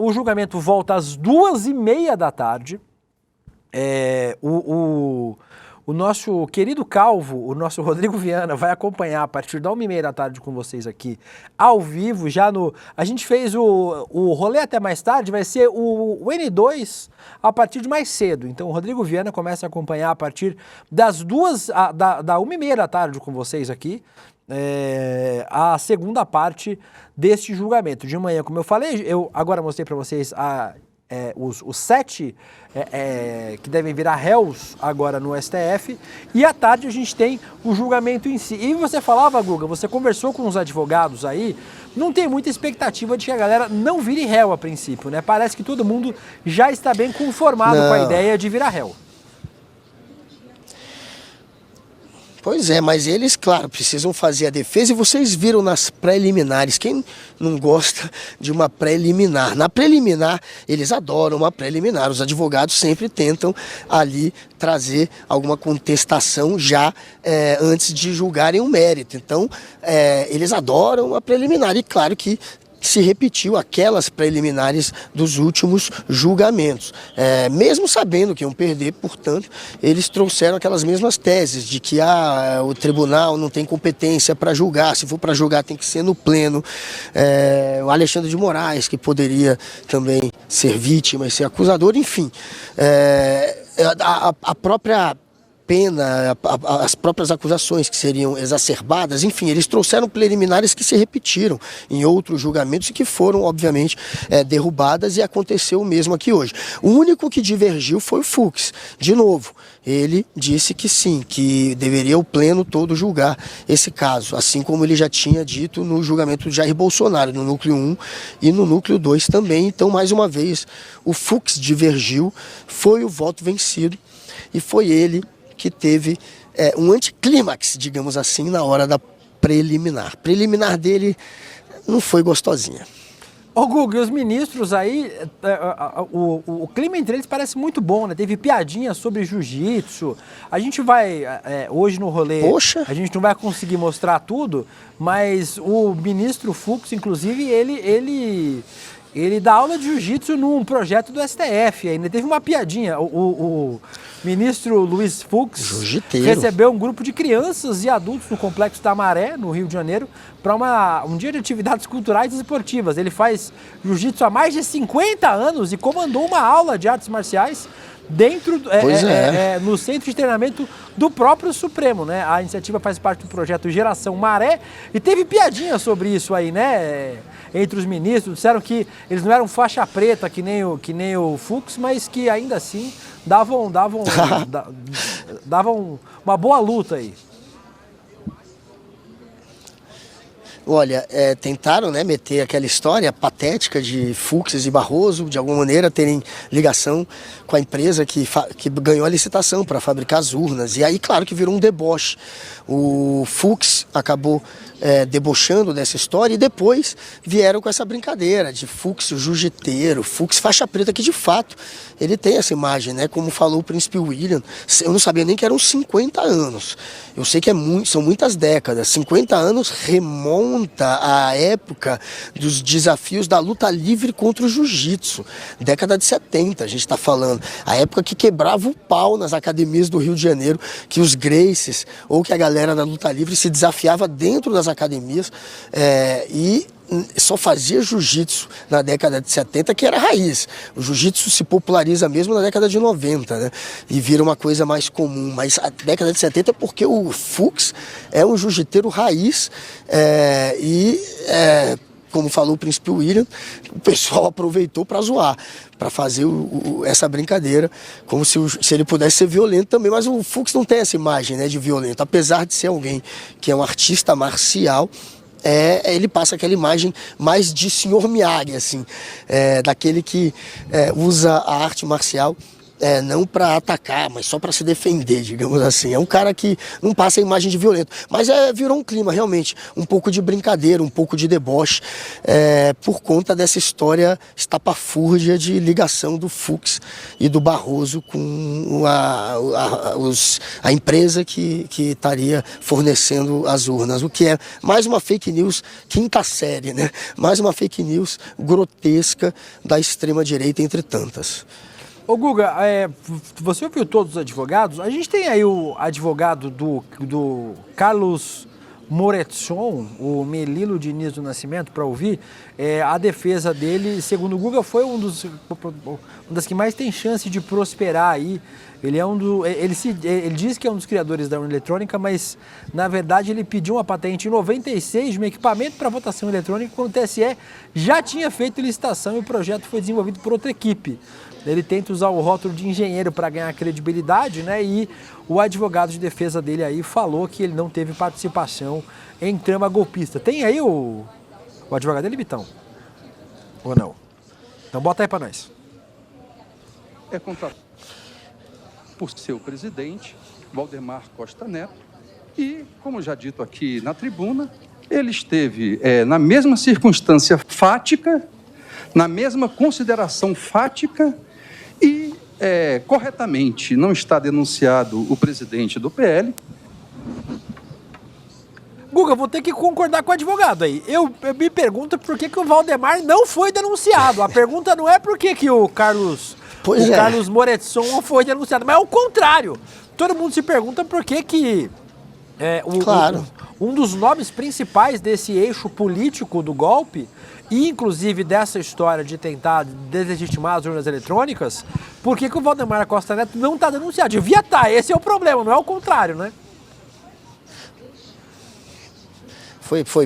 o julgamento volta às 2h30 da tarde. O nosso querido calvo, o nosso Rodrigo Viana, vai acompanhar a partir da 1h30 da tarde com vocês aqui, ao vivo, já no... A gente fez o rolê até mais tarde, vai ser o N2 a partir de mais cedo. Então o Rodrigo Viana começa a acompanhar a partir das 1h30 da tarde com vocês aqui, a segunda parte deste julgamento. De manhã, como eu falei, eu agora mostrei para vocês os 7 que devem virar réus agora no STF, e à tarde a gente tem o julgamento em si. E você falava, Guga, você conversou com os advogados aí, não tem muita expectativa de que a galera não vire réu a princípio, né? Parece que todo mundo já está bem conformado com a ideia de virar réu. Pois é, mas eles, claro, precisam fazer a defesa, e vocês viram nas preliminares, quem não gosta de uma preliminar? Na preliminar, eles adoram uma preliminar, os advogados sempre tentam ali trazer alguma contestação já antes de julgarem o mérito. Então, eles adoram a preliminar, e claro que se repetiu aquelas preliminares dos últimos julgamentos. Mesmo sabendo que iam perder, portanto, eles trouxeram aquelas mesmas teses de que o tribunal não tem competência para julgar, se for para julgar tem que ser no pleno. O Alexandre de Moraes, que poderia também ser vítima e ser acusador, enfim. A própria pena, as próprias acusações que seriam exacerbadas, enfim, eles trouxeram preliminares que se repetiram em outros julgamentos e que foram, obviamente, derrubadas, e aconteceu o mesmo aqui hoje. O único que divergiu foi o Fux. De novo, ele disse que sim, que deveria o pleno todo julgar esse caso, assim como ele já tinha dito no julgamento de Jair Bolsonaro, no núcleo 1 e no núcleo 2 também. Então, mais uma vez, o Fux divergiu, foi o voto vencido, e foi ele que teve um anticlímax, digamos assim, na hora da preliminar. Preliminar dele não foi gostosinha. Ô Guga, e os ministros aí, o clima entre eles parece muito bom, né? Teve piadinha sobre jiu-jitsu. A gente vai, hoje no rolê, a gente não vai conseguir mostrar tudo, mas o ministro Fux, inclusive, ele dá aula de jiu-jitsu num projeto do STF. Ainda teve uma piadinha. O ministro Luiz Fux recebeu um grupo de crianças e adultos no Complexo da Maré, no Rio de Janeiro, para um dia de atividades culturais e esportivas. Ele faz jiu-jitsu há mais de 50 anos e comandou uma aula de artes marciais dentro no centro de treinamento do próprio Supremo, né? A iniciativa faz parte do projeto Geração Maré, e teve piadinha sobre isso aí, né? Entre os ministros, disseram que eles não eram faixa preta que nem o Fux, mas que ainda assim davam uma boa luta aí. Olha, tentaram, né, meter aquela história patética de Fux e Barroso, de alguma maneira terem ligação com a empresa que ganhou a licitação para fabricar as urnas. E aí, claro que virou um deboche. O Fux acabou debochando dessa história, e depois vieram com essa brincadeira de Fux jiu-jiteiro, Fux faixa preta, que de fato ele tem essa imagem, né? Como falou o príncipe William, eu não sabia nem que eram 50 anos. Eu sei que são muitas décadas. 50 anos remonta à época dos desafios da luta livre contra o jiu-jitsu. Década de 70, a gente está falando. A época que quebrava o pau nas academias do Rio de Janeiro, que os Gracies, ou que a galera da luta livre se desafiava dentro das academias e só fazia jiu-jitsu na década de 70, que era raiz. O jiu-jitsu se populariza mesmo na década de 90, né? E vira uma coisa mais comum. Mas a década de 70 é porque o Fux é um jiu-jiteiro raiz como falou o príncipe William, o pessoal aproveitou para zoar, para fazer essa brincadeira, como se ele pudesse ser violento também. Mas o Fux não tem essa imagem, né, de violento, apesar de ser alguém que é um artista marcial. Ele passa aquela imagem mais de senhor Miyagi, assim, daquele que usa a arte marcial não para atacar, mas só para se defender, digamos assim. É um cara que não passa a imagem de violento, mas virou um clima realmente, um pouco de brincadeira, um pouco de deboche, por conta dessa história estapafúrdia de ligação do Fux e do Barroso com a empresa que estaria fornecendo as urnas, o que é mais uma fake news quinta série, né? Mais uma fake news grotesca da extrema-direita, entre tantas. Ô Guga, você ouviu todos os advogados? A gente tem aí o advogado do Carlos Moretson, o Melilo Diniz do Nascimento, para ouvir. A defesa dele, segundo o Guga, foi uma das que mais tem chance de prosperar aí. Ele diz que é um dos criadores da urna eletrônica, mas na verdade ele pediu uma patente em 96 de um equipamento para votação eletrônica, quando o TSE já tinha feito licitação e o projeto foi desenvolvido por outra equipe. Ele tenta usar o rótulo de engenheiro para ganhar credibilidade, né? E o advogado de defesa dele aí falou que ele não teve participação em trama golpista. Tem aí o advogado dele, Vitão? Ou não? Então bota aí para nós. É contratado por seu presidente, Valdemar Costa Neto, e, como já dito aqui na tribuna, ele esteve na mesma circunstância fática, na mesma consideração fática e, corretamente, não está denunciado o presidente do PL. Guga, vou ter que concordar com o advogado aí. Eu me pergunto por que o Valdemar não foi denunciado. A pergunta não é por que o Carlos Moretson foi denunciado, mas é o contrário. Todo mundo se pergunta por que um dos nomes principais desse eixo político do golpe, e inclusive dessa história de tentar deslegitimar as urnas eletrônicas, por que o Valdemar Costa Neto não está denunciado? Devia estar, esse é o problema, não é o contrário, né?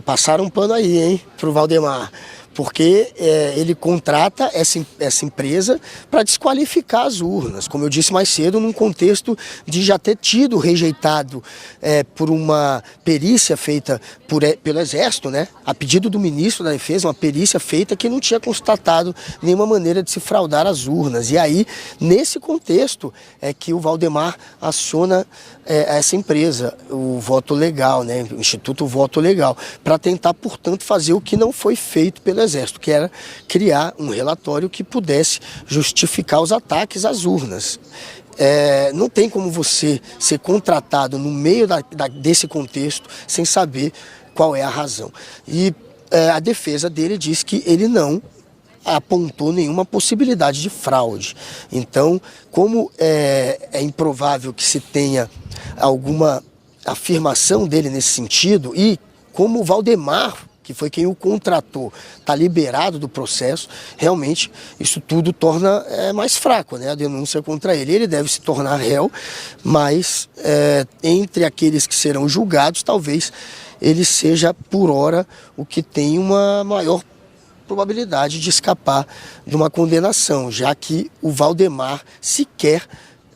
Passaram um pano aí, hein, pro Valdemar. Porque ele contrata essa empresa para desqualificar as urnas, como eu disse mais cedo, num contexto de já ter tido rejeitado por uma perícia feita pelo Exército, né? A pedido do ministro da Defesa, uma perícia feita que não tinha constatado nenhuma maneira de se fraudar as urnas. E aí, nesse contexto, é que o Valdemar aciona essa empresa, o Voto Legal, né? O Instituto Voto Legal, para tentar, portanto, fazer o que não foi feito pelo Exército, que era criar um relatório que pudesse justificar os ataques às urnas. Não tem como você ser contratado no meio desse contexto sem saber qual é a razão. E a defesa dele diz que ele não apontou nenhuma possibilidade de fraude. Então, como é improvável que se tenha alguma afirmação dele nesse sentido, e como o Valdemar, que foi quem o contratou, está liberado do processo, realmente isso tudo torna mais fraco, né, a denúncia contra ele. Ele deve se tornar réu, mas entre aqueles que serão julgados, talvez ele seja, por hora, o que tem uma maior probabilidade de escapar de uma condenação, já que o Valdemar sequer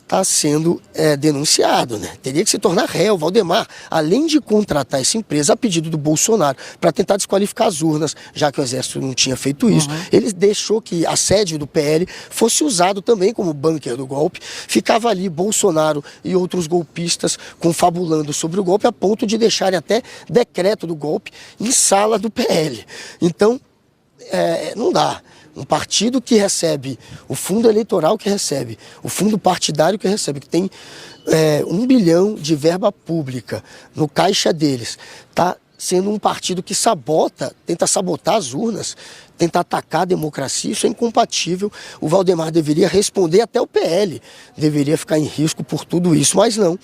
está sendo denunciado, né? Teria que se tornar réu. Valdemar, além de contratar essa empresa a pedido do Bolsonaro para tentar desqualificar as urnas, já que o Exército não tinha feito isso, ele deixou que a sede do PL fosse usado também como bunker do golpe. Ficava ali Bolsonaro e outros golpistas confabulando sobre o golpe, a ponto de deixarem até decreto do golpe em sala do PL. Então, não dá. Um partido que recebe o fundo eleitoral que recebe, o fundo partidário que recebe, que tem 1 bilhão de verba pública no caixa deles, está sendo um partido que tenta sabotar as urnas, tenta atacar a democracia. Isso é incompatível. O Valdemar deveria responder, até o PL deveria ficar em risco por tudo isso, mas não.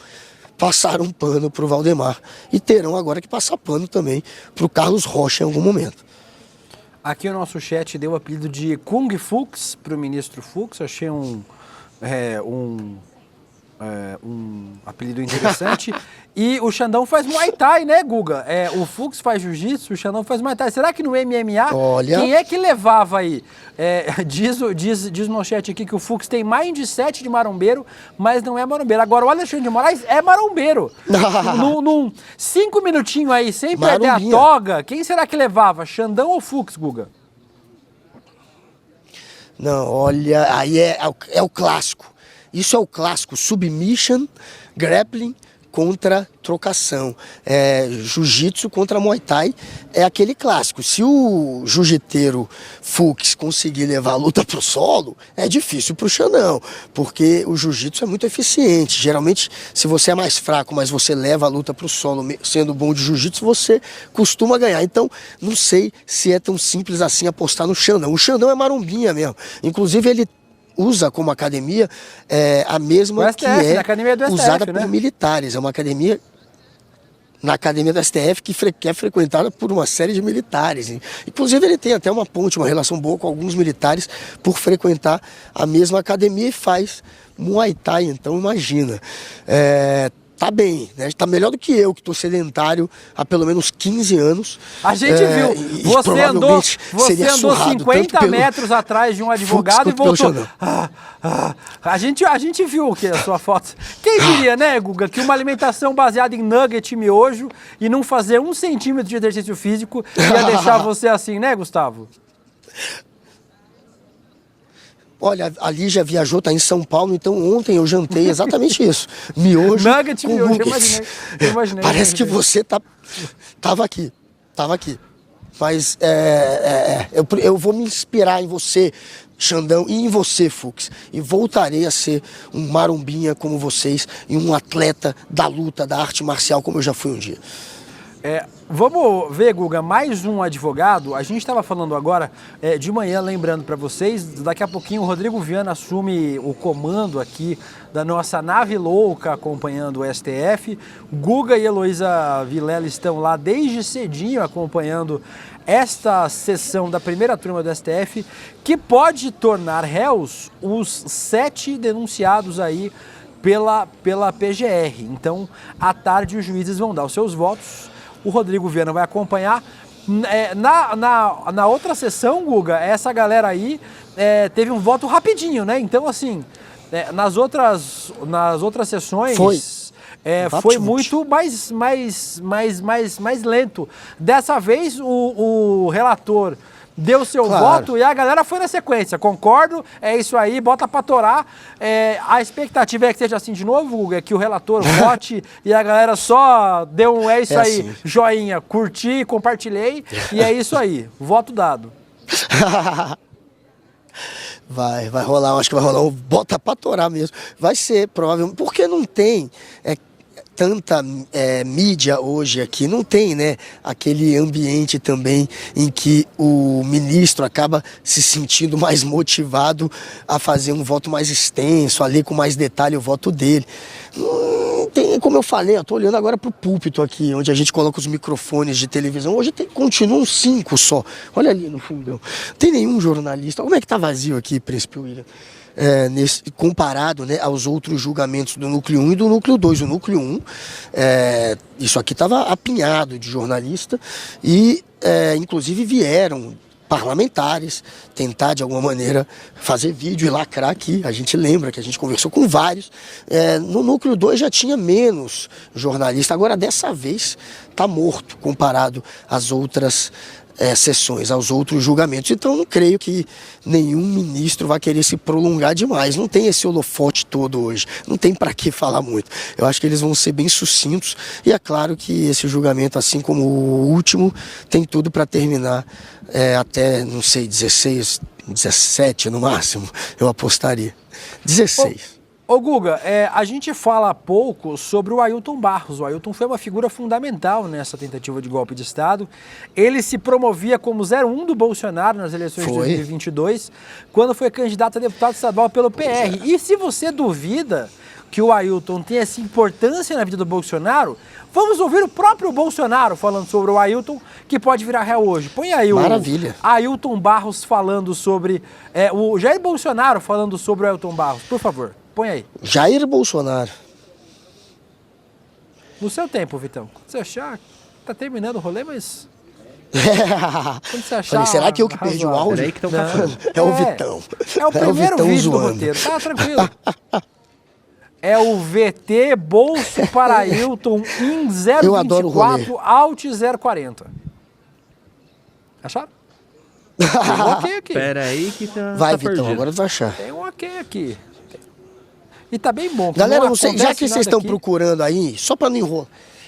Passaram pano para o Valdemar e terão agora que passar pano também para o Carlos Rocha em algum momento. Aqui o nosso chat deu o apelido de Kung Fux para o ministro Fux. Achei um apelido interessante. E o Xandão faz Muay Thai, né, Guga? O Fux faz Jiu-Jitsu, o Xandão faz Muay Thai. Será que no MMA, quem é que levava aí? Diz no chat aqui que o Fux tem mindset de marombeiro, mas não é marombeiro. Agora, o Alexandre de Moraes é marombeiro. 5 minutinhos aí, sem perder a toga, quem será que levava? Xandão ou Fux, Guga? Não, olha, aí é o clássico. Isso é o clássico, submission, grappling contra trocação, jiu-jitsu contra muay thai, é aquele clássico. Se o jiu-jiteiro Fux conseguir levar a luta pro solo, é difícil pro Xandão, porque o jiu-jitsu é muito eficiente. Geralmente, se você é mais fraco, mas você leva a luta pro solo, sendo bom de jiu-jitsu, você costuma ganhar. Então, não sei se é tão simples assim apostar no Xandão. O Xandão é marombinha mesmo. Inclusive, ele usa como academia a mesma STF, que é usada por militares. É uma academia na academia do STF que é frequentada por uma série de militares. Inclusive ele tem até uma relação boa com alguns militares por frequentar a mesma academia e faz Muay Thai, então imagina. Tá bem, né? Tá melhor do que eu, que estou sedentário há pelo menos 15 anos. A gente viu, você andou 50 metros atrás de um advogado e voltou. A gente viu o que a sua foto. Quem diria, né, Guga, que uma alimentação baseada em nugget e miojo e não fazer 1 centímetro de exercício físico ia deixar você assim, né, Gustavo? Olha, a Lígia viajou, tá em São Paulo, então ontem eu jantei exatamente isso. Miojo nugget, com miojo, nuggets. Eu imaginei. Parece que você tava aqui. Mas eu vou me inspirar em você, Xandão, e em você, Fux. E voltarei a ser um marombinha como vocês e um atleta da luta, da arte marcial, como eu já fui um dia. Vamos ver, Guga, mais um advogado. A gente estava falando agora de manhã, lembrando para vocês, daqui a pouquinho o Rodrigo Viana assume o comando aqui da nossa nave louca acompanhando o STF. Guga e Heloísa Vilela estão lá desde cedinho acompanhando esta sessão da primeira turma do STF, que pode tornar réus os 7 denunciados aí pela PGR. Então, à tarde os juízes vão dar os seus votos. O Rodrigo Viana vai acompanhar. Na outra sessão, Guga, essa galera aí teve um voto rapidinho, né? Então, assim, nas outras sessões foi muito mais lento. Dessa vez, o relator deu seu voto e a galera foi na sequência. Concordo, é isso aí, bota pra torar. A expectativa é que seja assim de novo, Guga, que o relator vote e a galera só deu um aí, assim. Joinha, curti, compartilhei e é isso aí, voto dado. Vai rolar, acho que vai rolar um bota pra torar mesmo. Vai ser, provavelmente, porque não tem tanta mídia hoje aqui, não tem, né, aquele ambiente também em que o ministro acaba se sentindo mais motivado a fazer um voto mais extenso, a ler com mais detalhe o voto dele. Tem, como eu falei, eu tô olhando agora pro púlpito aqui, onde a gente coloca os microfones de televisão. Hoje continuam 5 só. Olha ali no fundão. Não tem nenhum jornalista. Como é que tá vazio aqui, Príncipe William? Comparado, né, aos outros julgamentos do Núcleo 1 e do Núcleo 2. O Núcleo 1, isso aqui estava apinhado de jornalista e, inclusive, vieram parlamentares, tentar de alguma maneira fazer vídeo e lacrar aqui. A gente lembra que a gente conversou com vários. No núcleo 2 já tinha menos jornalista, agora dessa vez está morto comparado às outras sessões, aos outros julgamentos. Então não creio que nenhum ministro vai querer se prolongar demais. Não tem esse holofote todo hoje, não tem para que falar muito. Eu acho que eles vão ser bem sucintos e é claro que esse julgamento, assim como o último, tem tudo para terminar até, não sei, 16, 17 no máximo, eu apostaria. 16. Ô Guga, a gente fala pouco sobre o Ailton Barros. O Ailton foi uma figura fundamental nessa tentativa de golpe de Estado. Ele se promovia como 01 do Bolsonaro nas eleições de 2022, quando foi candidato a deputado estadual pelo PR. E se você duvida que o Ailton tem essa importância na vida do Bolsonaro, vamos ouvir o próprio Bolsonaro falando sobre o Ailton, que pode virar réu hoje. Põe aí o Ailton Barros falando sobre... o Jair Bolsonaro falando sobre o Ailton Barros, por favor. Põe aí. Jair Bolsonaro. No seu tempo, Vitão. Quando você achar, tá terminando o rolê, mas... Quando você achar... Falei, será que eu que perdi o áudio? Que é o Vitão. É o primeiro Vitão vídeo zoando. do roteiro. Tá tranquilo. É o VT Bolso para Ailton IN 024 Alt 040. Acharam? Tem um ok aqui. Pera aí que tá... Vai, tá Vitão, perdido. agora tu vai achar. Tem um ok aqui. E tá bem bom. Galera, não sei, já que vocês estão procurando aí, só para não enrolar,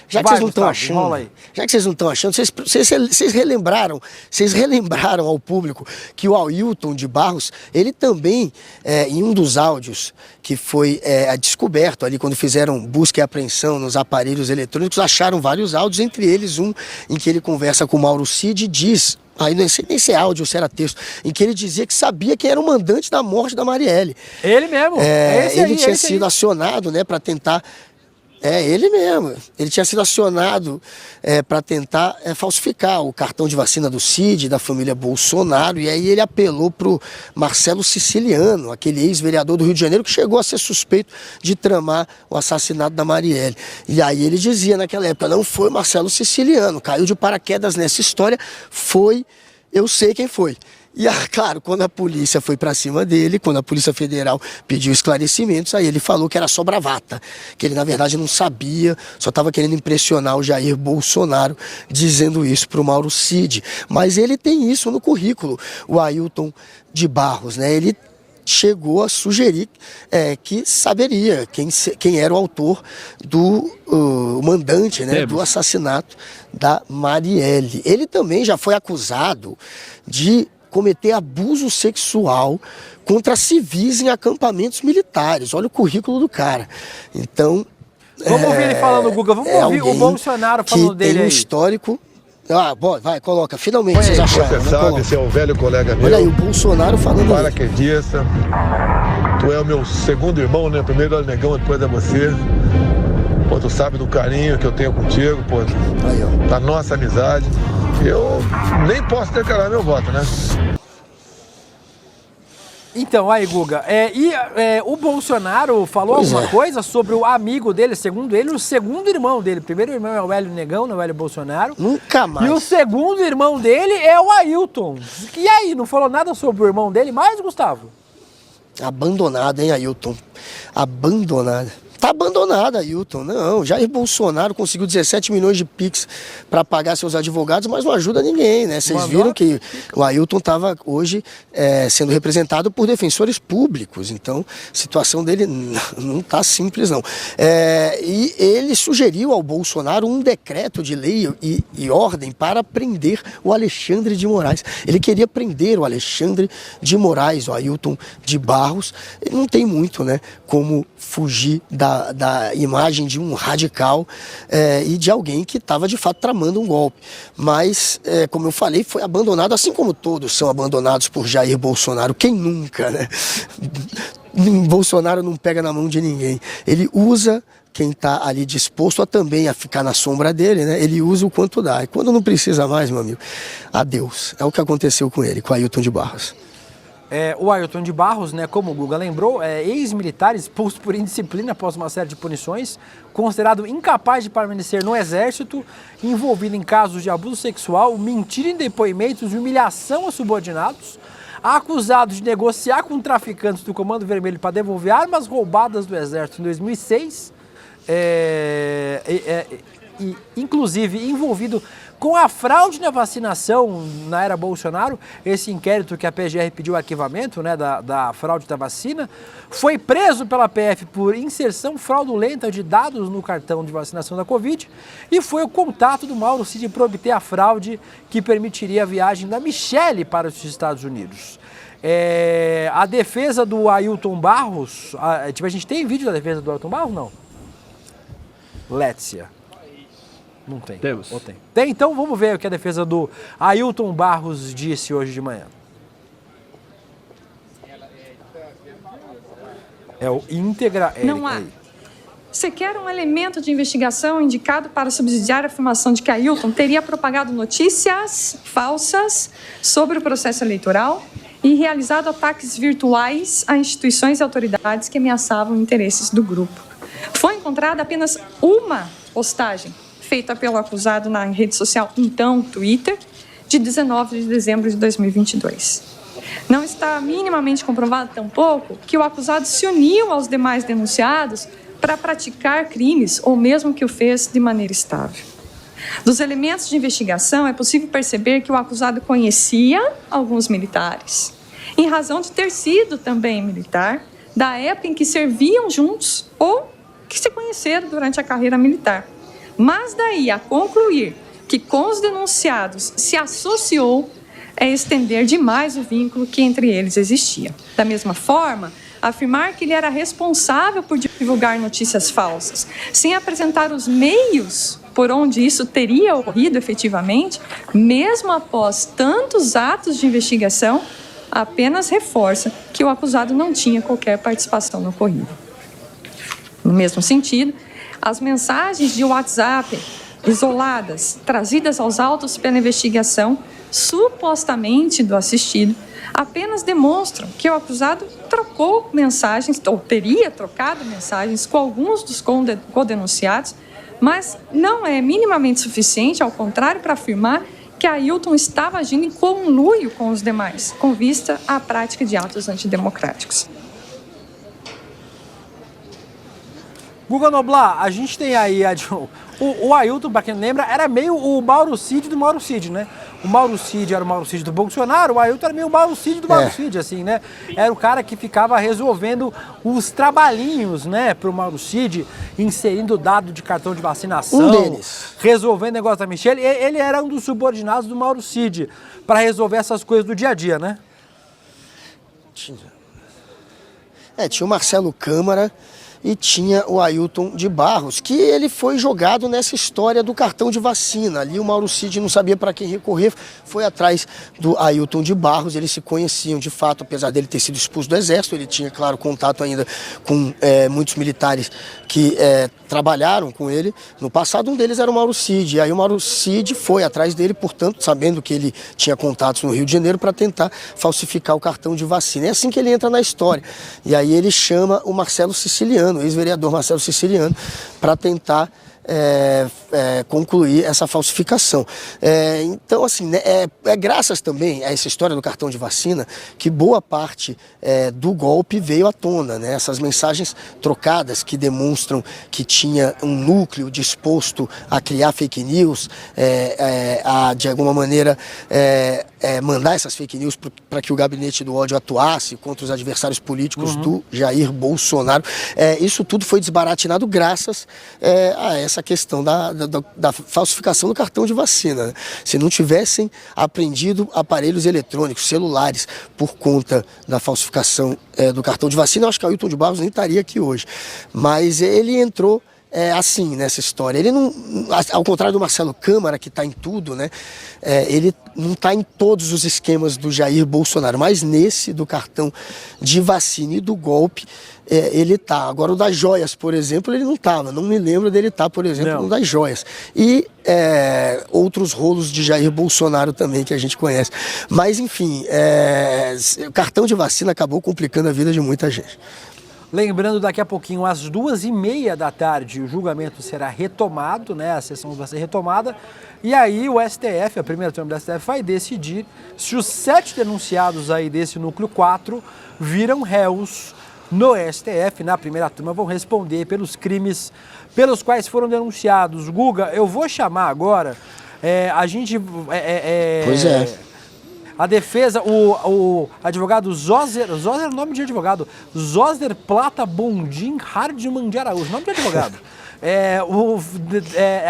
já que vocês não estão achando, já que vocês não estão achando, vocês relembraram ao público que o Ailton de Barros, ele também, em um dos áudios que foi descoberto ali, quando fizeram busca e apreensão nos aparelhos eletrônicos, acharam vários áudios, entre eles um em que ele conversa com o Mauro Cid e diz... Aí não sei nem se é áudio ou se era texto, em que ele dizia que sabia quem era o mandante da morte da Marielle. Ele mesmo. Ele tinha sido acionado, né, para tentar... ele mesmo. Ele tinha sido acionado para tentar falsificar o cartão de vacina do Cid, da família Bolsonaro, e aí ele apelou para o Marcelo Siciliano, aquele ex-vereador do Rio de Janeiro, que chegou a ser suspeito de tramar o assassinato da Marielle. E aí ele dizia naquela época, não foi Marcelo Siciliano, caiu de paraquedas nessa história, eu sei quem foi. E, claro, quando a polícia foi para cima dele, quando a Polícia Federal pediu esclarecimentos, aí ele falou que era só bravata, que ele, na verdade, não sabia, só estava querendo impressionar o Jair Bolsonaro, dizendo isso para o Mauro Cid. Mas ele tem isso no currículo, o Ailton de Barros, né? Ele chegou a sugerir que saberia quem era o autor do mandante, né, do assassinato da Marielle. Ele também já foi acusado de cometer abuso sexual contra civis em acampamentos militares. Olha o currículo do cara. Então... Vamos ouvir ele falando, Guga. Vamos ouvir o Bolsonaro falando dele aí. Tem um histórico... vai, coloca. Finalmente vocês acharam. Você sabe, esse é um velho colega meu. Olha aí, o Bolsonaro falando... Paraquedista. Tu é o meu segundo irmão, né? Primeiro é o Negão, depois é você. Pô, tu sabe do carinho que eu tenho contigo, pô. Aí, da nossa amizade. Eu nem posso declarar meu voto, né? Então, aí, Guga, o Bolsonaro falou alguma coisa sobre o amigo dele, segundo ele, o segundo irmão dele. O primeiro irmão é o Hélio Negão, não é o Hélio Bolsonaro. Nunca mais. E o segundo irmão dele é o Ailton. E aí, não falou nada sobre o irmão dele mais, Gustavo? Abandonado, hein, Ailton? Abandonado. Tá abandonado, Ailton. Não, Jair Bolsonaro conseguiu 17 milhões de Pix para pagar seus advogados, mas não ajuda ninguém, né? Vocês viram que o Ailton estava hoje sendo representado por defensores públicos, então a situação dele não tá simples, não. E ele sugeriu ao Bolsonaro um decreto de lei e ordem para prender o Alexandre de Moraes. Ele queria prender o Alexandre de Moraes, o Ailton de Barros. Ele não tem muito, né, como fugir da imagem de um radical e de alguém que estava de fato tramando um golpe. Mas, como eu falei, foi abandonado, assim como todos são abandonados por Jair Bolsonaro. Quem nunca, né? Bolsonaro não pega na mão de ninguém. Ele usa quem está ali disposto a ficar na sombra dele, né? Ele usa o quanto dá. E quando não precisa mais, meu amigo, adeus. É o que aconteceu com ele, com Ailton de Barros. O Ailton de Barros, né, como o Guga lembrou, ex-militar expulso por indisciplina após uma série de punições, considerado incapaz de permanecer no Exército, envolvido em casos de abuso sexual, mentira em depoimentos e humilhação a subordinados, acusado de negociar com traficantes do Comando Vermelho para devolver armas roubadas do Exército em 2006, inclusive envolvido com a fraude na vacinação na era Bolsonaro, esse inquérito que a PGR pediu arquivamento, né, da fraude da vacina, foi preso pela PF por inserção fraudulenta de dados no cartão de vacinação da Covid e foi o contato do Mauro Cid para obter a fraude que permitiria a viagem da Michelle para os Estados Unidos. A defesa do Ailton Barros, a gente tem vídeo da defesa do Ailton Barros, não? Lécia. Não tem. Temos. Ou tem? Tem, então vamos ver o que a defesa do Ailton Barros disse hoje de manhã. É o íntegra. Não há sequer um elemento de investigação indicado para subsidiar a afirmação de que Ailton teria propagado notícias falsas sobre o processo eleitoral e realizado ataques virtuais a instituições e autoridades que ameaçavam interesses do grupo. Foi encontrada apenas uma postagem feita pelo acusado na rede social, então Twitter, de 19 de dezembro de 2022. Não está minimamente comprovado, tampouco, que o acusado se uniu aos demais denunciados para praticar crimes, ou mesmo que o fez de maneira estável. Dos elementos de investigação, é possível perceber que o acusado conhecia alguns militares, em razão de ter sido também militar, da época em que serviam juntos ou que se conheceram durante a carreira militar. Mas daí a concluir que com os denunciados se associou é estender demais o vínculo que entre eles existia. Da mesma forma, afirmar que ele era responsável por divulgar notícias falsas, sem apresentar os meios por onde isso teria ocorrido efetivamente, mesmo após tantos atos de investigação, apenas reforça que o acusado não tinha qualquer participação no ocorrido. No mesmo sentido, as mensagens de WhatsApp isoladas, trazidas aos autos pela investigação, supostamente do assistido, apenas demonstram que o acusado trocou mensagens, ou teria trocado mensagens com alguns dos codenunciados, mas não é minimamente suficiente, ao contrário, para afirmar que Ailton estava agindo em conluio com os demais, com vista à prática de atos antidemocráticos. Guga Noblar, a gente tem aí o Ailton, para quem não lembra, era meio o Mauro Cid do Mauro Cid, né? O Mauro Cid era o Mauro Cid do Bolsonaro, o Ailton era meio o Mauro Cid do Mauro Cid, assim, né? Era o cara que ficava resolvendo os trabalhinhos, né, pro Mauro Cid, inserindo dado de cartão de vacinação, resolvendo negócio da Michelle. Ele era um dos subordinados do Mauro Cid para resolver essas coisas do dia a dia, né? Tinha o Marcelo Câmara e tinha o Ailton de Barros, que ele foi jogado nessa história do cartão de vacina. Ali o Mauro Cid não sabia para quem recorrer, foi atrás do Ailton de Barros. Eles se conheciam de fato, apesar dele ter sido expulso do Exército. Ele tinha, claro, contato ainda com muitos militares que trabalharam com ele no passado. Um deles era o Mauro Cid. E aí o Mauro Cid foi atrás dele, portanto, sabendo que ele tinha contatos no Rio de Janeiro, para tentar falsificar o cartão de vacina. É assim que ele entra na história. E aí ele chama o Marcelo Siciliano, o ex-vereador Marcelo Siciliano, para tentar concluir essa falsificação. Então, assim, né, graças também a essa história do cartão de vacina que boa parte do golpe veio à tona, né? Essas mensagens trocadas que demonstram que tinha um núcleo disposto a criar fake news, a, de alguma maneira, mandar essas fake news para que o gabinete do ódio atuasse contra os adversários políticos do Jair Bolsonaro. Isso tudo foi desbaratinado graças a essa questão da falsificação do cartão de vacina, né? Se não tivessem apreendido aparelhos eletrônicos, celulares, por conta da falsificação do cartão de vacina, eu acho que o Ailton de Barros nem estaria aqui hoje. Mas ele entrou assim nessa história. Ele não, ao contrário do Marcelo Câmara, que está em tudo, né? Ele não está em todos os esquemas do Jair Bolsonaro, mas nesse do cartão de vacina e do golpe, ele está. Agora o das joias, por exemplo, ele não estava. Não me lembro dele estar, por exemplo, no das joias. E outros rolos de Jair Bolsonaro também que a gente conhece. Mas, enfim, o cartão de vacina acabou complicando a vida de muita gente. Lembrando, daqui a pouquinho, às 2h30 da tarde, o julgamento será retomado, né? A sessão vai ser retomada. E aí o STF, a primeira turma do STF, vai decidir se os 7 denunciados aí desse núcleo 4 viram réus no STF. Na primeira turma vão responder pelos crimes pelos quais foram denunciados. Guga, eu vou chamar agora, Pois é. A defesa, o advogado Zoser é o nome de advogado, Zoser Plata Bondim Hardman de Araújo, nome de advogado.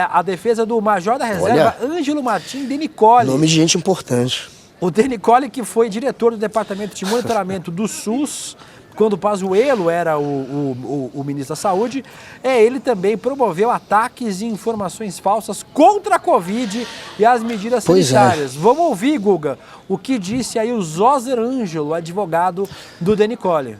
A defesa do major da reserva, Ângelo Martim Denicoli. Nome de gente importante. O Denicoli, que foi diretor do Departamento de Monitoramento do SUS, quando o Pazuello era o ministro da Saúde, ele também promoveu ataques e informações falsas contra a Covid e as medidas sanitárias. Vamos ouvir, Guga, o que disse aí o Zoser Ângelo, advogado do Denicoli.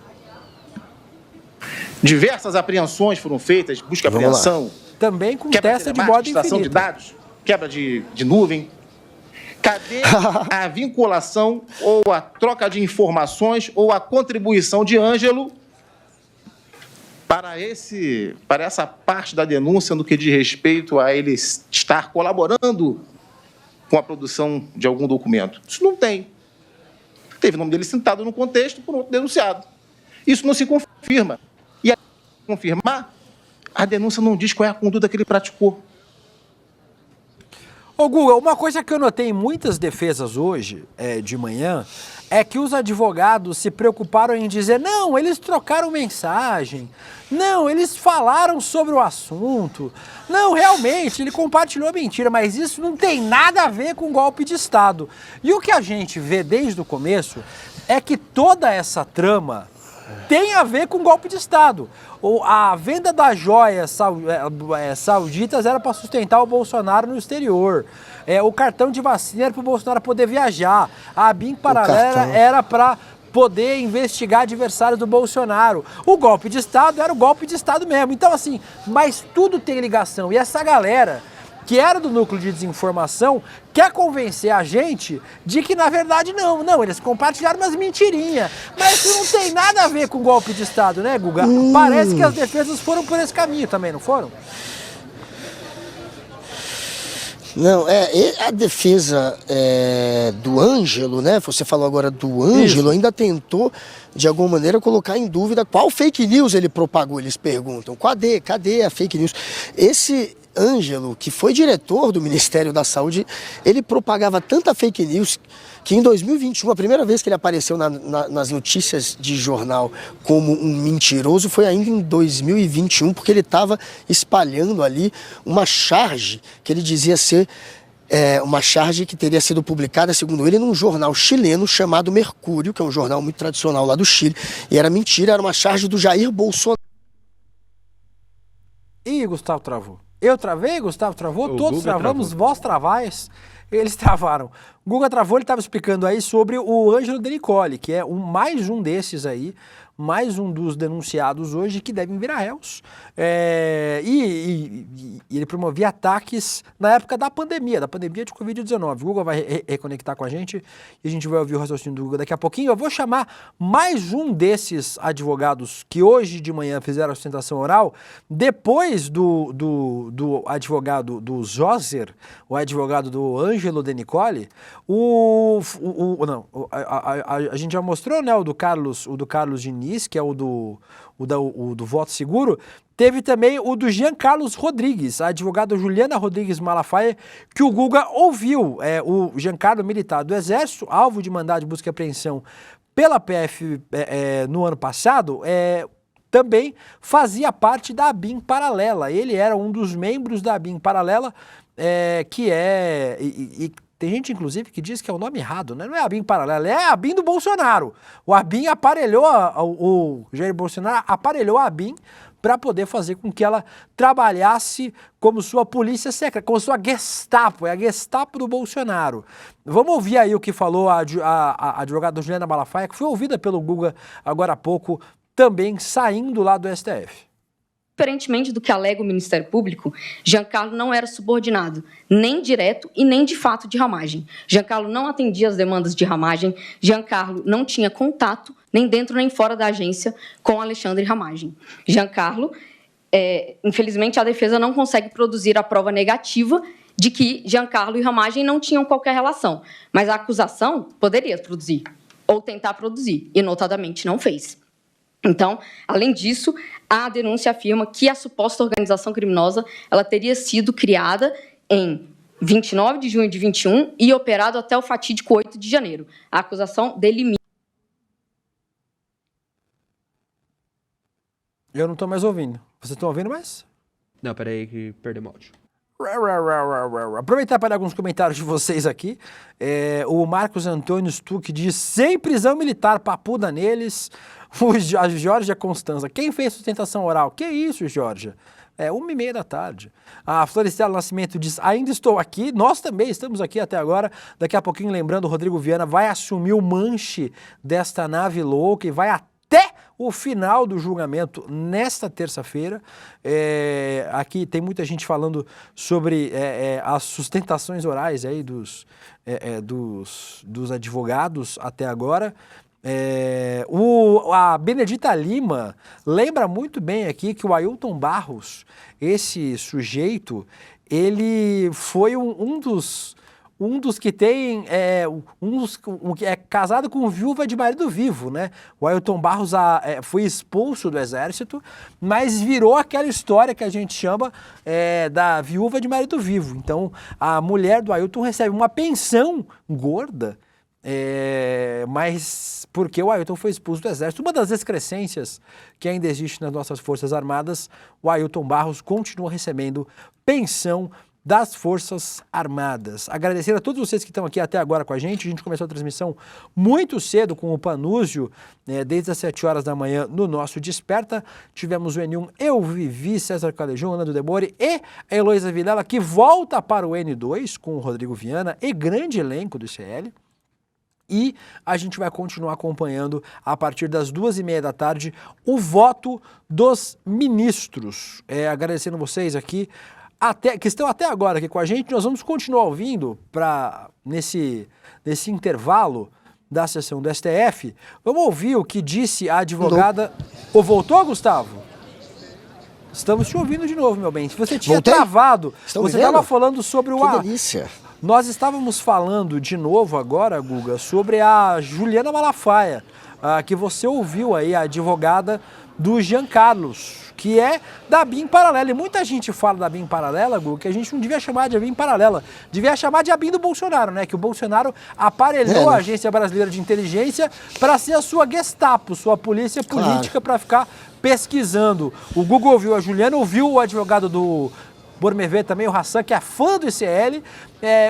Diversas apreensões foram feitas, busca e apreensão. Também com testa de bordo infinito. De dados, quebra de nuvem. Cadê a vinculação ou a troca de informações ou a contribuição de Ângelo para essa parte da denúncia no que diz respeito a ele estar colaborando com a produção de algum documento? Isso não tem. Teve o nome dele citado no contexto por outro denunciado. Isso não se confirma. E a confirmar, a denúncia não diz qual é a conduta que ele praticou. Ô Guga, uma coisa que eu notei em muitas defesas hoje, de manhã, é que os advogados se preocuparam em dizer, não, eles trocaram mensagem, não, eles falaram sobre o assunto, não, realmente, ele compartilhou a mentira, mas isso não tem nada a ver com golpe de Estado. E o que a gente vê desde o começo é que toda essa trama tem a ver com golpe de Estado. A venda das joias sauditas era para sustentar o Bolsonaro no exterior. O cartão de vacina era para o Bolsonaro poder viajar. A ABIN paralela era para poder investigar adversários do Bolsonaro. O golpe de Estado era o golpe de Estado mesmo. Então, assim, mas tudo tem ligação. E essa galera que era do núcleo de desinformação, quer convencer a gente de que, na verdade, não, eles compartilharam umas mentirinhas. Mas isso não tem nada a ver com golpe de Estado, né, Guga? Parece que as defesas foram por esse caminho também, não foram? Não, a defesa do Ângelo, né? Você falou agora do Ângelo, ainda tentou, de alguma maneira, colocar em dúvida qual fake news ele propagou, eles perguntam. Cadê a fake news? Esse Ângelo, que foi diretor do Ministério da Saúde, ele propagava tanta fake news que em 2021, a primeira vez que ele apareceu nas notícias de jornal como um mentiroso foi ainda em 2021, porque ele estava espalhando ali uma charge que ele dizia ser uma charge que teria sido publicada, segundo ele, num jornal chileno chamado Mercúrio, que é um jornal muito tradicional lá do Chile, e era mentira, era uma charge do Jair Bolsonaro. Ih, Gustavo travou. Eu travei, Gustavo travou, todos travamos, vós travais, eles travaram. O Guga travou, ele estava explicando aí sobre o Ângelo Denicoli, que é mais um desses aí, mais um dos denunciados hoje que devem virar réus. E ele promovia ataques na época da pandemia de Covid-19. O Guga vai reconectar com a gente e a gente vai ouvir o raciocínio do Guga daqui a pouquinho. Eu vou chamar mais um desses advogados que hoje de manhã fizeram a sustentação oral, depois do advogado do Zoser, o advogado do Ângelo Denicoli. A gente já mostrou, né, o do Carlos Diniz, que é o do voto seguro. Teve também o do Jean Carlos Rodrigues, a advogada Juliana Rodrigues Malafaia, que o Guga ouviu. O Giancarlo, militar do Exército, alvo de mandado de busca e apreensão pela PF no ano passado, também fazia parte da ABIN paralela. Ele era um dos membros da ABIN paralela, tem gente, inclusive, que diz que é o nome errado, né? Não é a ABIN paralela, é a ABIN do Bolsonaro. O ABIN aparelhou, o Jair Bolsonaro aparelhou a ABIN para poder fazer com que ela trabalhasse como sua polícia secreta, como sua Gestapo, é a Gestapo do Bolsonaro. Vamos ouvir aí o que falou a advogada Juliana Malafaia, que foi ouvida pelo Guga agora há pouco, também saindo lá do STF. Diferentemente do que alega o Ministério Público, Giancarlo não era subordinado, nem direto e nem de fato de Ramagem. Giancarlo não atendia às demandas de Ramagem, Giancarlo não tinha contato, nem dentro nem fora da agência, com Alexandre Ramagem. Giancarlo, infelizmente, a defesa não consegue produzir a prova negativa de que Giancarlo e Ramagem não tinham qualquer relação, mas a acusação poderia produzir, ou tentar produzir, e notadamente não fez. Então, além disso, a denúncia afirma que a suposta organização criminosa ela teria sido criada em 29 de junho de 21 e operado até o fatídico 8 de janeiro. A acusação delimita... Eu não estou mais ouvindo. Vocês estão ouvindo mais? Não, peraí que perdemos o áudio. Aproveitar para alguns comentários de vocês aqui. O Marcos Antônio Stuck diz: sem prisão militar, papuda neles. A Georgia Constanza: quem fez sustentação oral? Que isso, Georgia? 1h30 da tarde. A Floristela Nascimento diz: ainda estou aqui. Nós também estamos aqui até agora. Daqui a pouquinho, lembrando, o Rodrigo Viana vai assumir o manche desta nave louca e vai até o final do julgamento nesta terça-feira. Aqui tem muita gente falando sobre as sustentações orais aí dos advogados até agora. A Benedita Lima lembra muito bem aqui que o Ailton Barros, esse sujeito, ele foi um dos que tem, que é casado com viúva de marido vivo, né? O Ailton Barros foi expulso do exército, mas virou aquela história que a gente chama da viúva de marido vivo. Então, a mulher do Ailton recebe uma pensão gorda, mas porque o Ailton foi expulso do exército. Uma das excrescências que ainda existe nas nossas Forças Armadas, o Ailton Barros continua recebendo pensão das Forças Armadas. Agradecer a todos vocês que estão aqui até agora com a gente. A gente começou a transmissão muito cedo com o Panúzio, desde as 7 horas da manhã no nosso Desperta. Tivemos o N1, eu Vivi, César Calejão, Nando Demore e a Heloísa Vilela, que volta para o N2 com o Rodrigo Viana e grande elenco do ICL. E a gente vai continuar acompanhando, a partir das 2h30 da tarde, o voto dos ministros. Agradecendo vocês aqui, que estão até agora aqui com a gente. Nós vamos continuar ouvindo, nesse intervalo da sessão do STF, vamos ouvir o que disse a advogada... Voltou, Gustavo? Estamos te ouvindo de novo, meu bem. Você tinha travado. Você estava falando sobre o... Que delícia. Nós estávamos falando de novo agora, Guga, sobre a Juliana Malafaia, que você ouviu aí, a advogada do Giancarlo, que é da BIM Paralela. E muita gente fala da BIM Paralela, Guga, que a gente não devia chamar de BIM Paralela, devia chamar de BIM do Bolsonaro, né? Que o Bolsonaro aparelhou a Agência Brasileira de Inteligência para ser a sua Gestapo, sua polícia política, para ficar pesquisando. O Guga ouviu a Juliana, ouviu o advogado do Bormevé também, o Hassan, que é fã do ICL.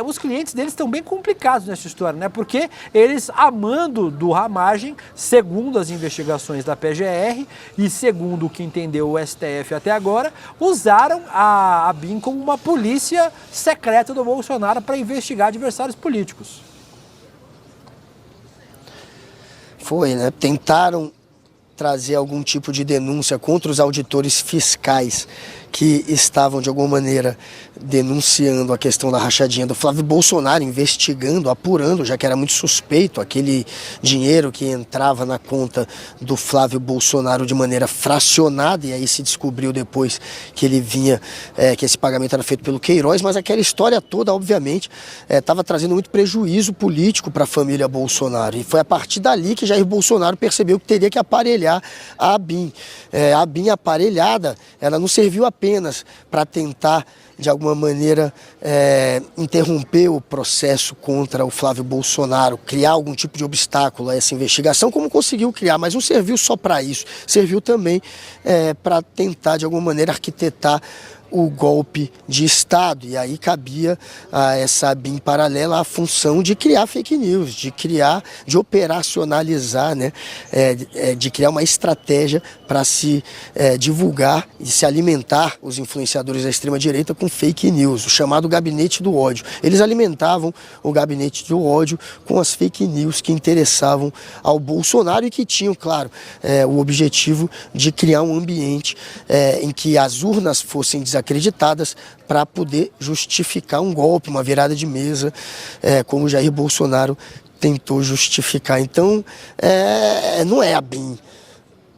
Os clientes deles estão bem complicados nessa história, né? Porque eles, amando do Ramagem, segundo as investigações da PGR e segundo o que entendeu o STF até agora, usaram a BIM como uma polícia secreta do Bolsonaro para investigar adversários políticos. Foi, né? Tentaram trazer algum tipo de denúncia contra os auditores fiscais que estavam, de alguma maneira, denunciando a questão da rachadinha do Flávio Bolsonaro, investigando, apurando, já que era muito suspeito aquele dinheiro que entrava na conta do Flávio Bolsonaro de maneira fracionada, e aí se descobriu depois que ele vinha, que esse pagamento era feito pelo Queiroz, mas aquela história toda, obviamente, estava trazendo muito prejuízo político para a família Bolsonaro, e foi a partir dali que Jair Bolsonaro percebeu que teria que aparelhar a BIM. A BIM aparelhada, ela não serviu apenas para tentar, de alguma maneira, interromper o processo contra o Flávio Bolsonaro, criar algum tipo de obstáculo a essa investigação, como conseguiu criar, mas não serviu só para isso, serviu também para tentar, de alguma maneira, arquitetar o golpe de Estado. E aí cabia a essa BIM paralela a função de criar fake news, de operacionalizar, né, de criar uma estratégia para se divulgar e se alimentar os influenciadores da extrema-direita com fake news, o chamado gabinete do ódio. Eles alimentavam o gabinete do ódio com as fake news que interessavam ao Bolsonaro e que tinham, claro, o objetivo de criar um ambiente em que as urnas fossem desacreditadas para poder justificar um golpe, uma virada de mesa, como Jair Bolsonaro tentou justificar. Então, não é a BIM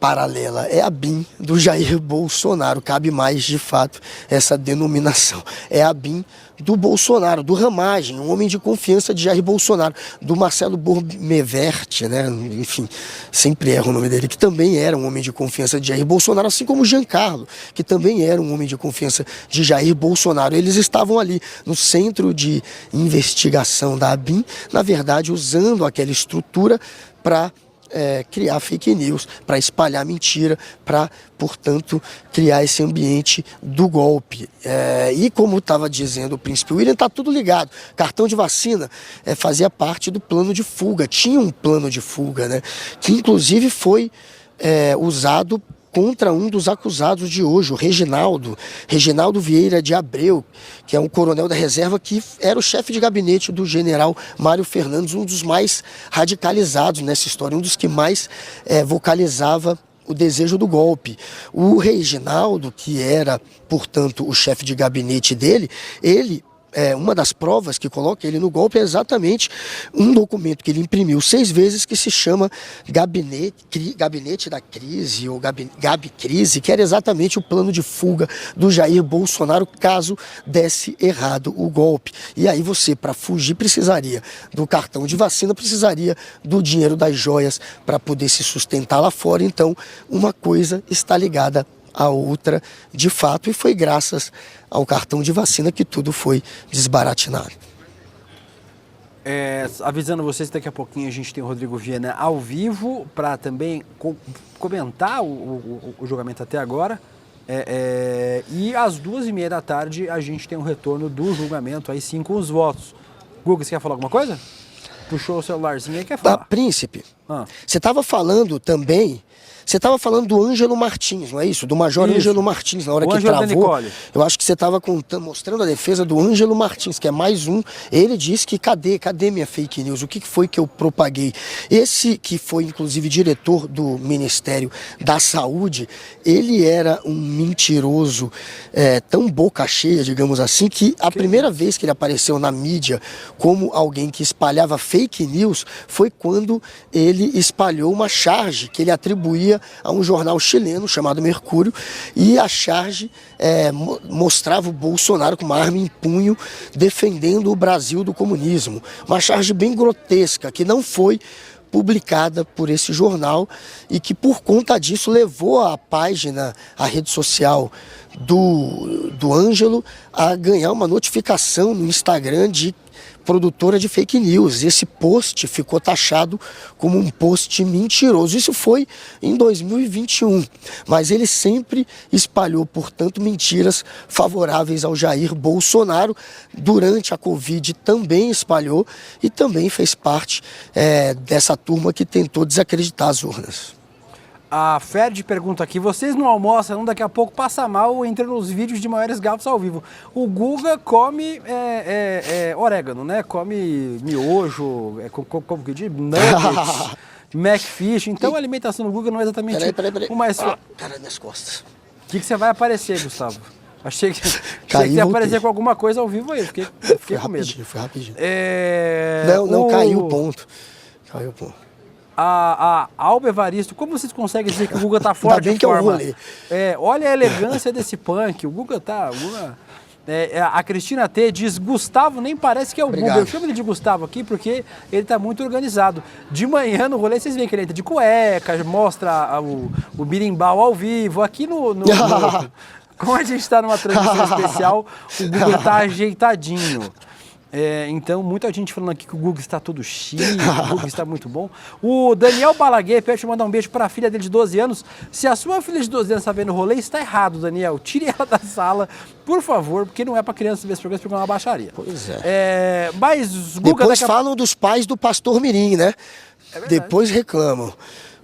paralela, é a BIM do Jair Bolsonaro. Cabe mais, de fato, essa denominação. É a BIM do Bolsonaro, do Ramagem, um homem de confiança de Jair Bolsonaro, do Marcelo Bormevert, né? Enfim, sempre erro o nome dele, que também era um homem de confiança de Jair Bolsonaro, assim como o Giancarlo, que também era um homem de confiança de Jair Bolsonaro. Eles estavam ali no centro de investigação da BIM, na verdade, usando aquela estrutura para criar fake news, para espalhar mentira, para, portanto, criar esse ambiente do golpe. E como estava dizendo o príncipe William, está tudo ligado. Cartão de vacina fazia parte do plano de fuga, tinha um plano de fuga, né, que inclusive foi usado contra um dos acusados de hoje, o Reginaldo Vieira de Abreu, que é um coronel da reserva que era o chefe de gabinete do general Mário Fernandes, um dos mais radicalizados nessa história, um dos que mais vocalizava o desejo do golpe. O Reginaldo, que era, portanto, o chefe de gabinete dele, uma das provas que coloca ele no golpe é exatamente um documento que ele imprimiu 6 vezes, que se chama Gabinete da Crise, ou Gabi Crise, que era exatamente o plano de fuga do Jair Bolsonaro caso desse errado o golpe. E aí você, para fugir, precisaria do cartão de vacina, precisaria do dinheiro das joias para poder se sustentar lá fora. Então, uma coisa está ligada a outra, de fato, e foi graças ao cartão de vacina que tudo foi desbaratinado. Avisando vocês, daqui a pouquinho a gente tem o Rodrigo Viana ao vivo para também comentar o julgamento até agora. E às 2h30 da tarde a gente tem um retorno do julgamento, aí sim com os votos. Guga, você quer falar alguma coisa? Puxou o celularzinho aí, quer falar? Príncipe, você estava falando também... Você estava falando do Ângelo Martins, não é isso? Do Major Ângelo Martins, na hora que travou. Eu acho que você estava mostrando a defesa do Ângelo Martins, que é mais um. Ele disse que cadê minha fake news? O que foi que eu propaguei? Esse que foi, inclusive, diretor do Ministério da Saúde, ele era um mentiroso tão boca cheia, digamos assim, que a primeira vez que ele apareceu na mídia como alguém que espalhava fake news foi quando ele espalhou uma charge que ele atribuía a um jornal chileno chamado Mercúrio, e a charge mostrava o Bolsonaro com uma arma em punho defendendo o Brasil do comunismo. Uma charge bem grotesca, que não foi publicada por esse jornal e que, por conta disso, levou a página, a rede social do Ângelo a ganhar uma notificação no Instagram de produtora de fake news. Esse post ficou taxado como um post mentiroso. Isso foi em 2021, mas ele sempre espalhou, portanto, mentiras favoráveis ao Jair Bolsonaro. Durante a Covid também espalhou e também fez parte dessa turma que tentou desacreditar as urnas. A Ferd pergunta aqui, vocês não almoçam, daqui a pouco passa mal, entra nos vídeos de maiores gafos ao vivo. O Guga come orégano, né? Come miojo, como que diz? Nuggets, Macfish. Então a alimentação do Guga não é exatamente o mais... Cara, minhas costas. O que você vai aparecer, Gustavo? Achei que você ia aparecer com alguma coisa ao vivo aí, fiquei com medo. Foi rapidinho. Não, caiu o ponto. Caiu o ponto. A Alba Evaristo, como vocês conseguem dizer que o Guga tá fora de forma? Olha a elegância desse punk, o Guga tá... a Cristina T diz, Gustavo nem parece que é o Guga. Eu chamo ele de Gustavo aqui porque ele tá muito organizado. De manhã no rolê, vocês veem que ele entra de cueca, mostra o birimbau ao vivo. Aqui como a gente tá numa transmissão especial, o Guga tá ajeitadinho. Então, muita gente falando aqui que o Google está todo chique, o Google está muito bom. O Daniel Balaguer pede mandar um beijo para a filha dele de 12 anos. Se a sua filha de 12 anos está vendo o rolê, está errado, Daniel. Tire ela da sala, por favor, porque não é para criança ver esse programa é uma baixaria. Pois é. Mas, Guga, depois falam dos pais do Pastor Mirim, né? Depois reclamam.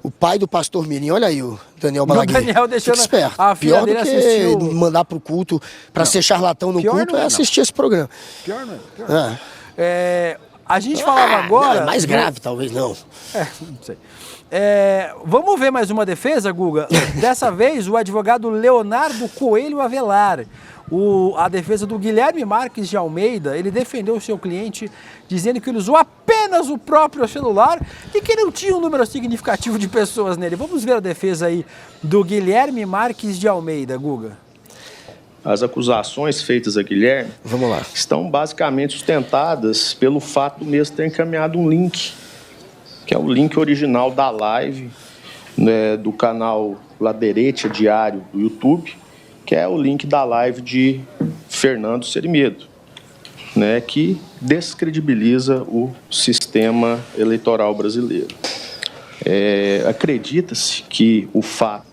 O pai do Pastor Mirim, olha aí o Daniel Balaguer. O Daniel deixando esperto. a filha Pior dele do que assistiu... mandar pro culto, para ser charlatão no culto, é assistir esse programa. Pior não é. A gente falava agora... Não, é mais grave, talvez não. Não sei. Vamos ver mais uma defesa, Guga? Dessa vez, o advogado Leonardo Coelho Avelar. A defesa do Guilherme Marques de Almeida, ele defendeu o seu cliente dizendo que ele usou apenas o próprio celular e que não tinha um número significativo de pessoas nele. Vamos ver a defesa aí do Guilherme Marques de Almeida, Guga. As acusações feitas a Guilherme estão basicamente sustentadas pelo fato do mesmo ter encaminhado um link, que é o link original da live, né, do canal Laderete Diário do YouTube, que é o link da live de Fernando Cerimedo, né, que descredibiliza o sistema eleitoral brasileiro. Acredita-se que o fato...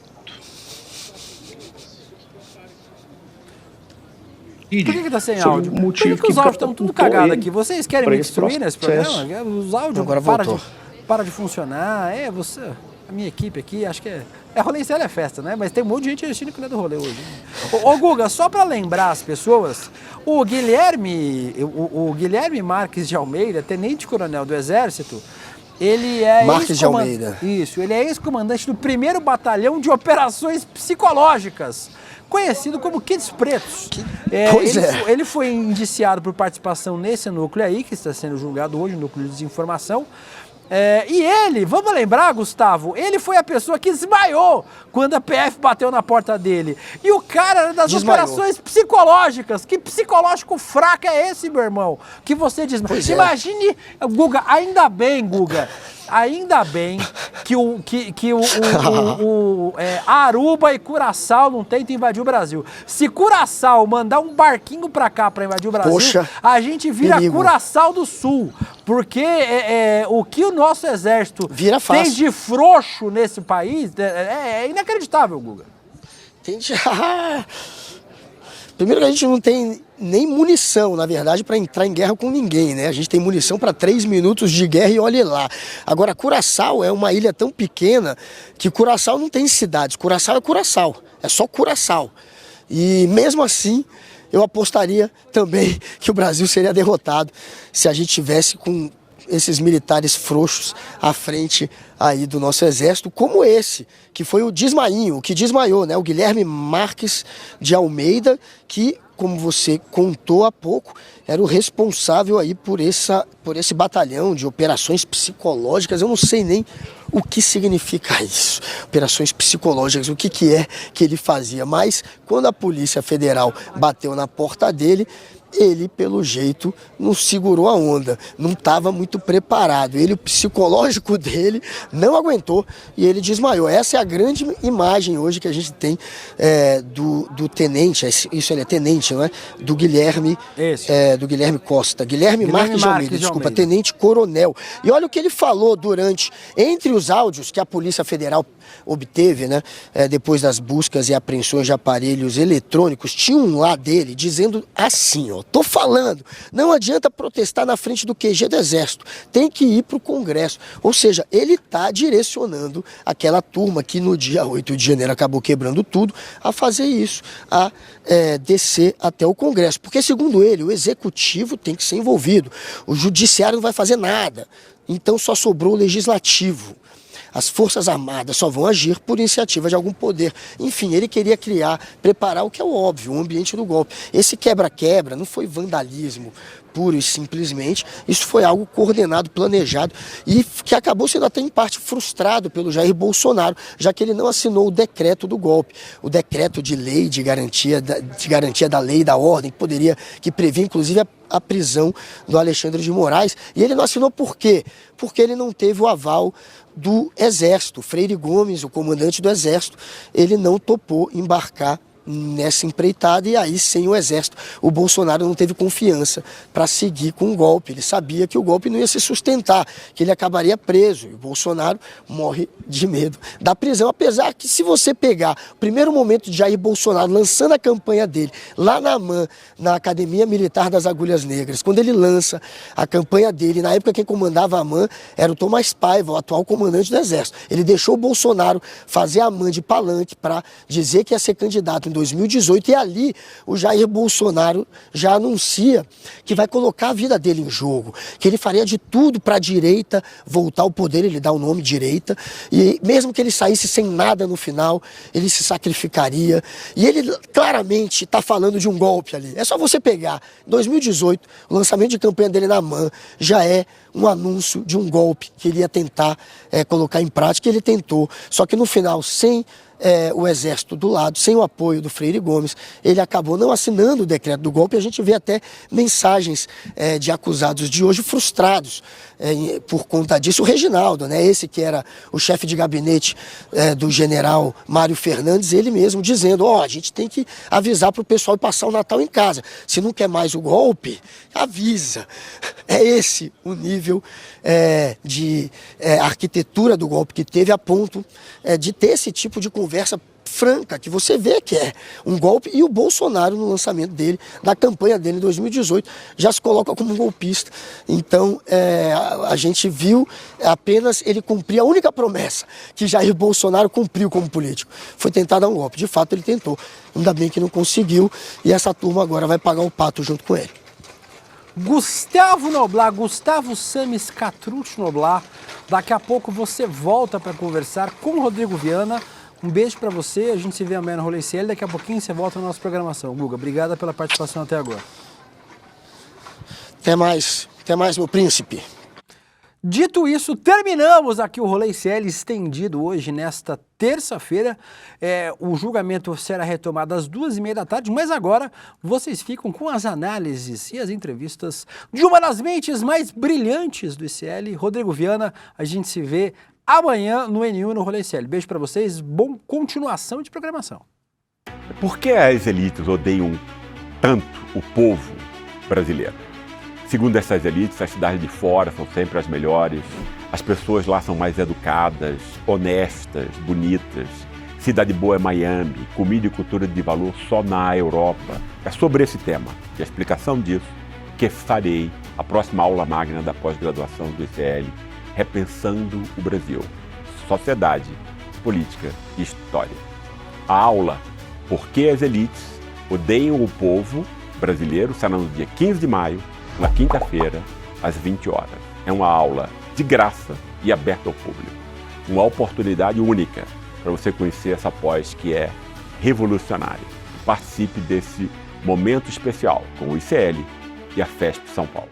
Por que está sem áudio? Por que os áudios estão tudo cagados aqui? Vocês querem me destruir nesse programa? Os áudios para de funcionar. A minha equipe aqui, acho que rolê é festa, né? Mas tem um monte de gente assistindo que não é do rolê hoje. Ô Guga, só para lembrar as pessoas, o Guilherme Marques de Almeida, tenente-coronel do Exército, ele é Marques de Almeida. Isso, ele é ex-comandante do 1º Batalhão de Operações Psicológicas, conhecido como Kids Pretos. Ele foi indiciado por participação nesse núcleo aí, que está sendo julgado hoje, no núcleo de desinformação. E ele, vamos lembrar, Gustavo, ele foi a pessoa que desmaiou quando a PF bateu na porta dele. E o cara era das operações psicológicas. Que psicológico fraco é esse, meu irmão? Que você desmaiou. Imagine, Guga, ainda bem que Aruba e Curaçao não tentam invadir o Brasil. Se Curaçao mandar um barquinho pra cá pra invadir o Brasil, a gente vira Curaçao do Sul. Porque o que o nosso exército tem de frouxo nesse país é inacreditável, Guga. Primeiro que a gente não tem nem munição, na verdade, para entrar em guerra com ninguém, né? A gente tem munição para 3 minutos de guerra e olhe lá. Agora, Curaçao é uma ilha tão pequena que Curaçao não tem cidades. Curaçao é Curaçao, é só Curaçao. E mesmo assim, eu apostaria também que o Brasil seria derrotado se a gente tivesse com esses militares frouxos à frente aí do nosso exército, como esse, que foi o desmainho, o que desmaiou, né? O Guilherme Marques de Almeida, que, como você contou há pouco, era o responsável aí por esse batalhão de operações psicológicas. Eu não sei nem o que significa isso, operações psicológicas, o que é que ele fazia. Mas quando a Polícia Federal bateu na porta dele, ele, pelo jeito, não segurou a onda, não estava muito preparado. O psicológico dele não aguentou e ele desmaiou. Essa é a grande imagem hoje que a gente tem do tenente, isso ele é tenente, não é? Do Guilherme Costa. Guilherme Marques de Almeida, desculpa, tenente-coronel. E olha o que ele falou entre os áudios que a Polícia Federal obteve, né? Depois das buscas e apreensões de aparelhos eletrônicos, tinha um lá dele dizendo assim, ó: tô falando, não adianta protestar na frente do QG do Exército, tem que ir para o Congresso. Ou seja, ele está direcionando aquela turma que no dia 8 de janeiro acabou quebrando tudo, a fazer isso, a descer até o Congresso. Porque, segundo ele, o Executivo tem que ser envolvido, o Judiciário não vai fazer nada, então só sobrou o Legislativo. As Forças Armadas só vão agir por iniciativa de algum poder. Enfim, ele queria preparar o que é o óbvio, o ambiente do golpe. Esse quebra-quebra não foi vandalismo puro e simplesmente, isso foi algo coordenado, planejado e que acabou sendo até em parte frustrado pelo Jair Bolsonaro, já que ele não assinou o decreto do golpe, o decreto de lei de garantia da lei e da ordem, que previa inclusive a prisão do Alexandre de Moraes, e ele não assinou por quê? Porque ele não teve o aval do Exército. Freire Gomes, o comandante do Exército, ele não topou embarcar nessa empreitada, e aí sem o Exército o Bolsonaro não teve confiança para seguir com o golpe. Ele sabia que o golpe não ia se sustentar, que ele acabaria preso, e o Bolsonaro morre de medo da prisão, apesar que se você pegar o primeiro momento de Jair Bolsonaro lançando a campanha dele lá na AMAN, na Academia Militar das Agulhas Negras, quando ele lança a campanha dele, na época quem comandava a AMAN era o Tomás Paiva, o atual comandante do Exército. Ele deixou o Bolsonaro fazer a AMAN de palanque para dizer que ia ser candidato em 2018, e ali o Jair Bolsonaro já anuncia que vai colocar a vida dele em jogo, que ele faria de tudo para a direita voltar ao poder, ele dá o nome direita, e mesmo que ele saísse sem nada no final, ele se sacrificaria, e ele claramente está falando de um golpe ali. É só você pegar, em 2018, o lançamento de campanha dele na AMAN já é um anúncio de um golpe que ele ia tentar colocar em prática, e ele tentou, só que no final, sem o Exército do lado, sem o apoio do Freire Gomes, ele acabou não assinando o decreto do golpe. A gente vê até mensagens de acusados de hoje frustrados por conta disso. O Reginaldo, né, esse que era o chefe de gabinete do general Mário Fernandes, ele mesmo dizendo, a gente tem que avisar para o pessoal passar o Natal em casa. Se não quer mais o golpe, avisa. É esse o nível de arquitetura do golpe que teve, a ponto de ter esse tipo de conversa franca, que você vê que é um golpe, e o Bolsonaro, no lançamento dele, da campanha dele em 2018, já se coloca como um golpista. Então, a gente viu apenas ele cumprir a única promessa que Jair Bolsonaro cumpriu como político, foi tentar dar um golpe. De fato, ele tentou, ainda bem que não conseguiu, e essa turma agora vai pagar o pato junto com ele. Gustavo Noblar, Gustavo Samis Catrucci Noblar, daqui a pouco você volta para conversar com o Rodrigo Viana. Um beijo para você, a gente se vê amanhã no Rolê CL, daqui a pouquinho você volta na nossa programação. Guga, obrigada pela participação até agora. Até mais, meu príncipe. Dito isso, terminamos aqui o Rolê CL estendido hoje, nesta terça-feira. O julgamento será retomado às 2h30 da tarde, mas agora vocês ficam com as análises e as entrevistas de uma das mentes mais brilhantes do ICL, Rodrigo Viana. A gente se vê amanhã no N1 no Rolê CL. Beijo para vocês, bom continuação de programação. Por que as elites odeiam tanto o povo brasileiro? Segundo essas elites, as cidades de fora são sempre as melhores, as pessoas lá são mais educadas, honestas, bonitas. Cidade boa é Miami, comida e cultura de valor só na Europa. É sobre esse tema e a explicação disso que farei a próxima aula magna da pós-graduação do ICL, Repensando o Brasil, Sociedade, Política e História. A aula Por que as elites odeiam o povo brasileiro será no dia 15 de maio, na quinta-feira, às 20 horas. É uma aula de graça e aberta ao público. Uma oportunidade única para você conhecer essa pós que é revolucionária. Participe desse momento especial com o ICL e a FESP São Paulo.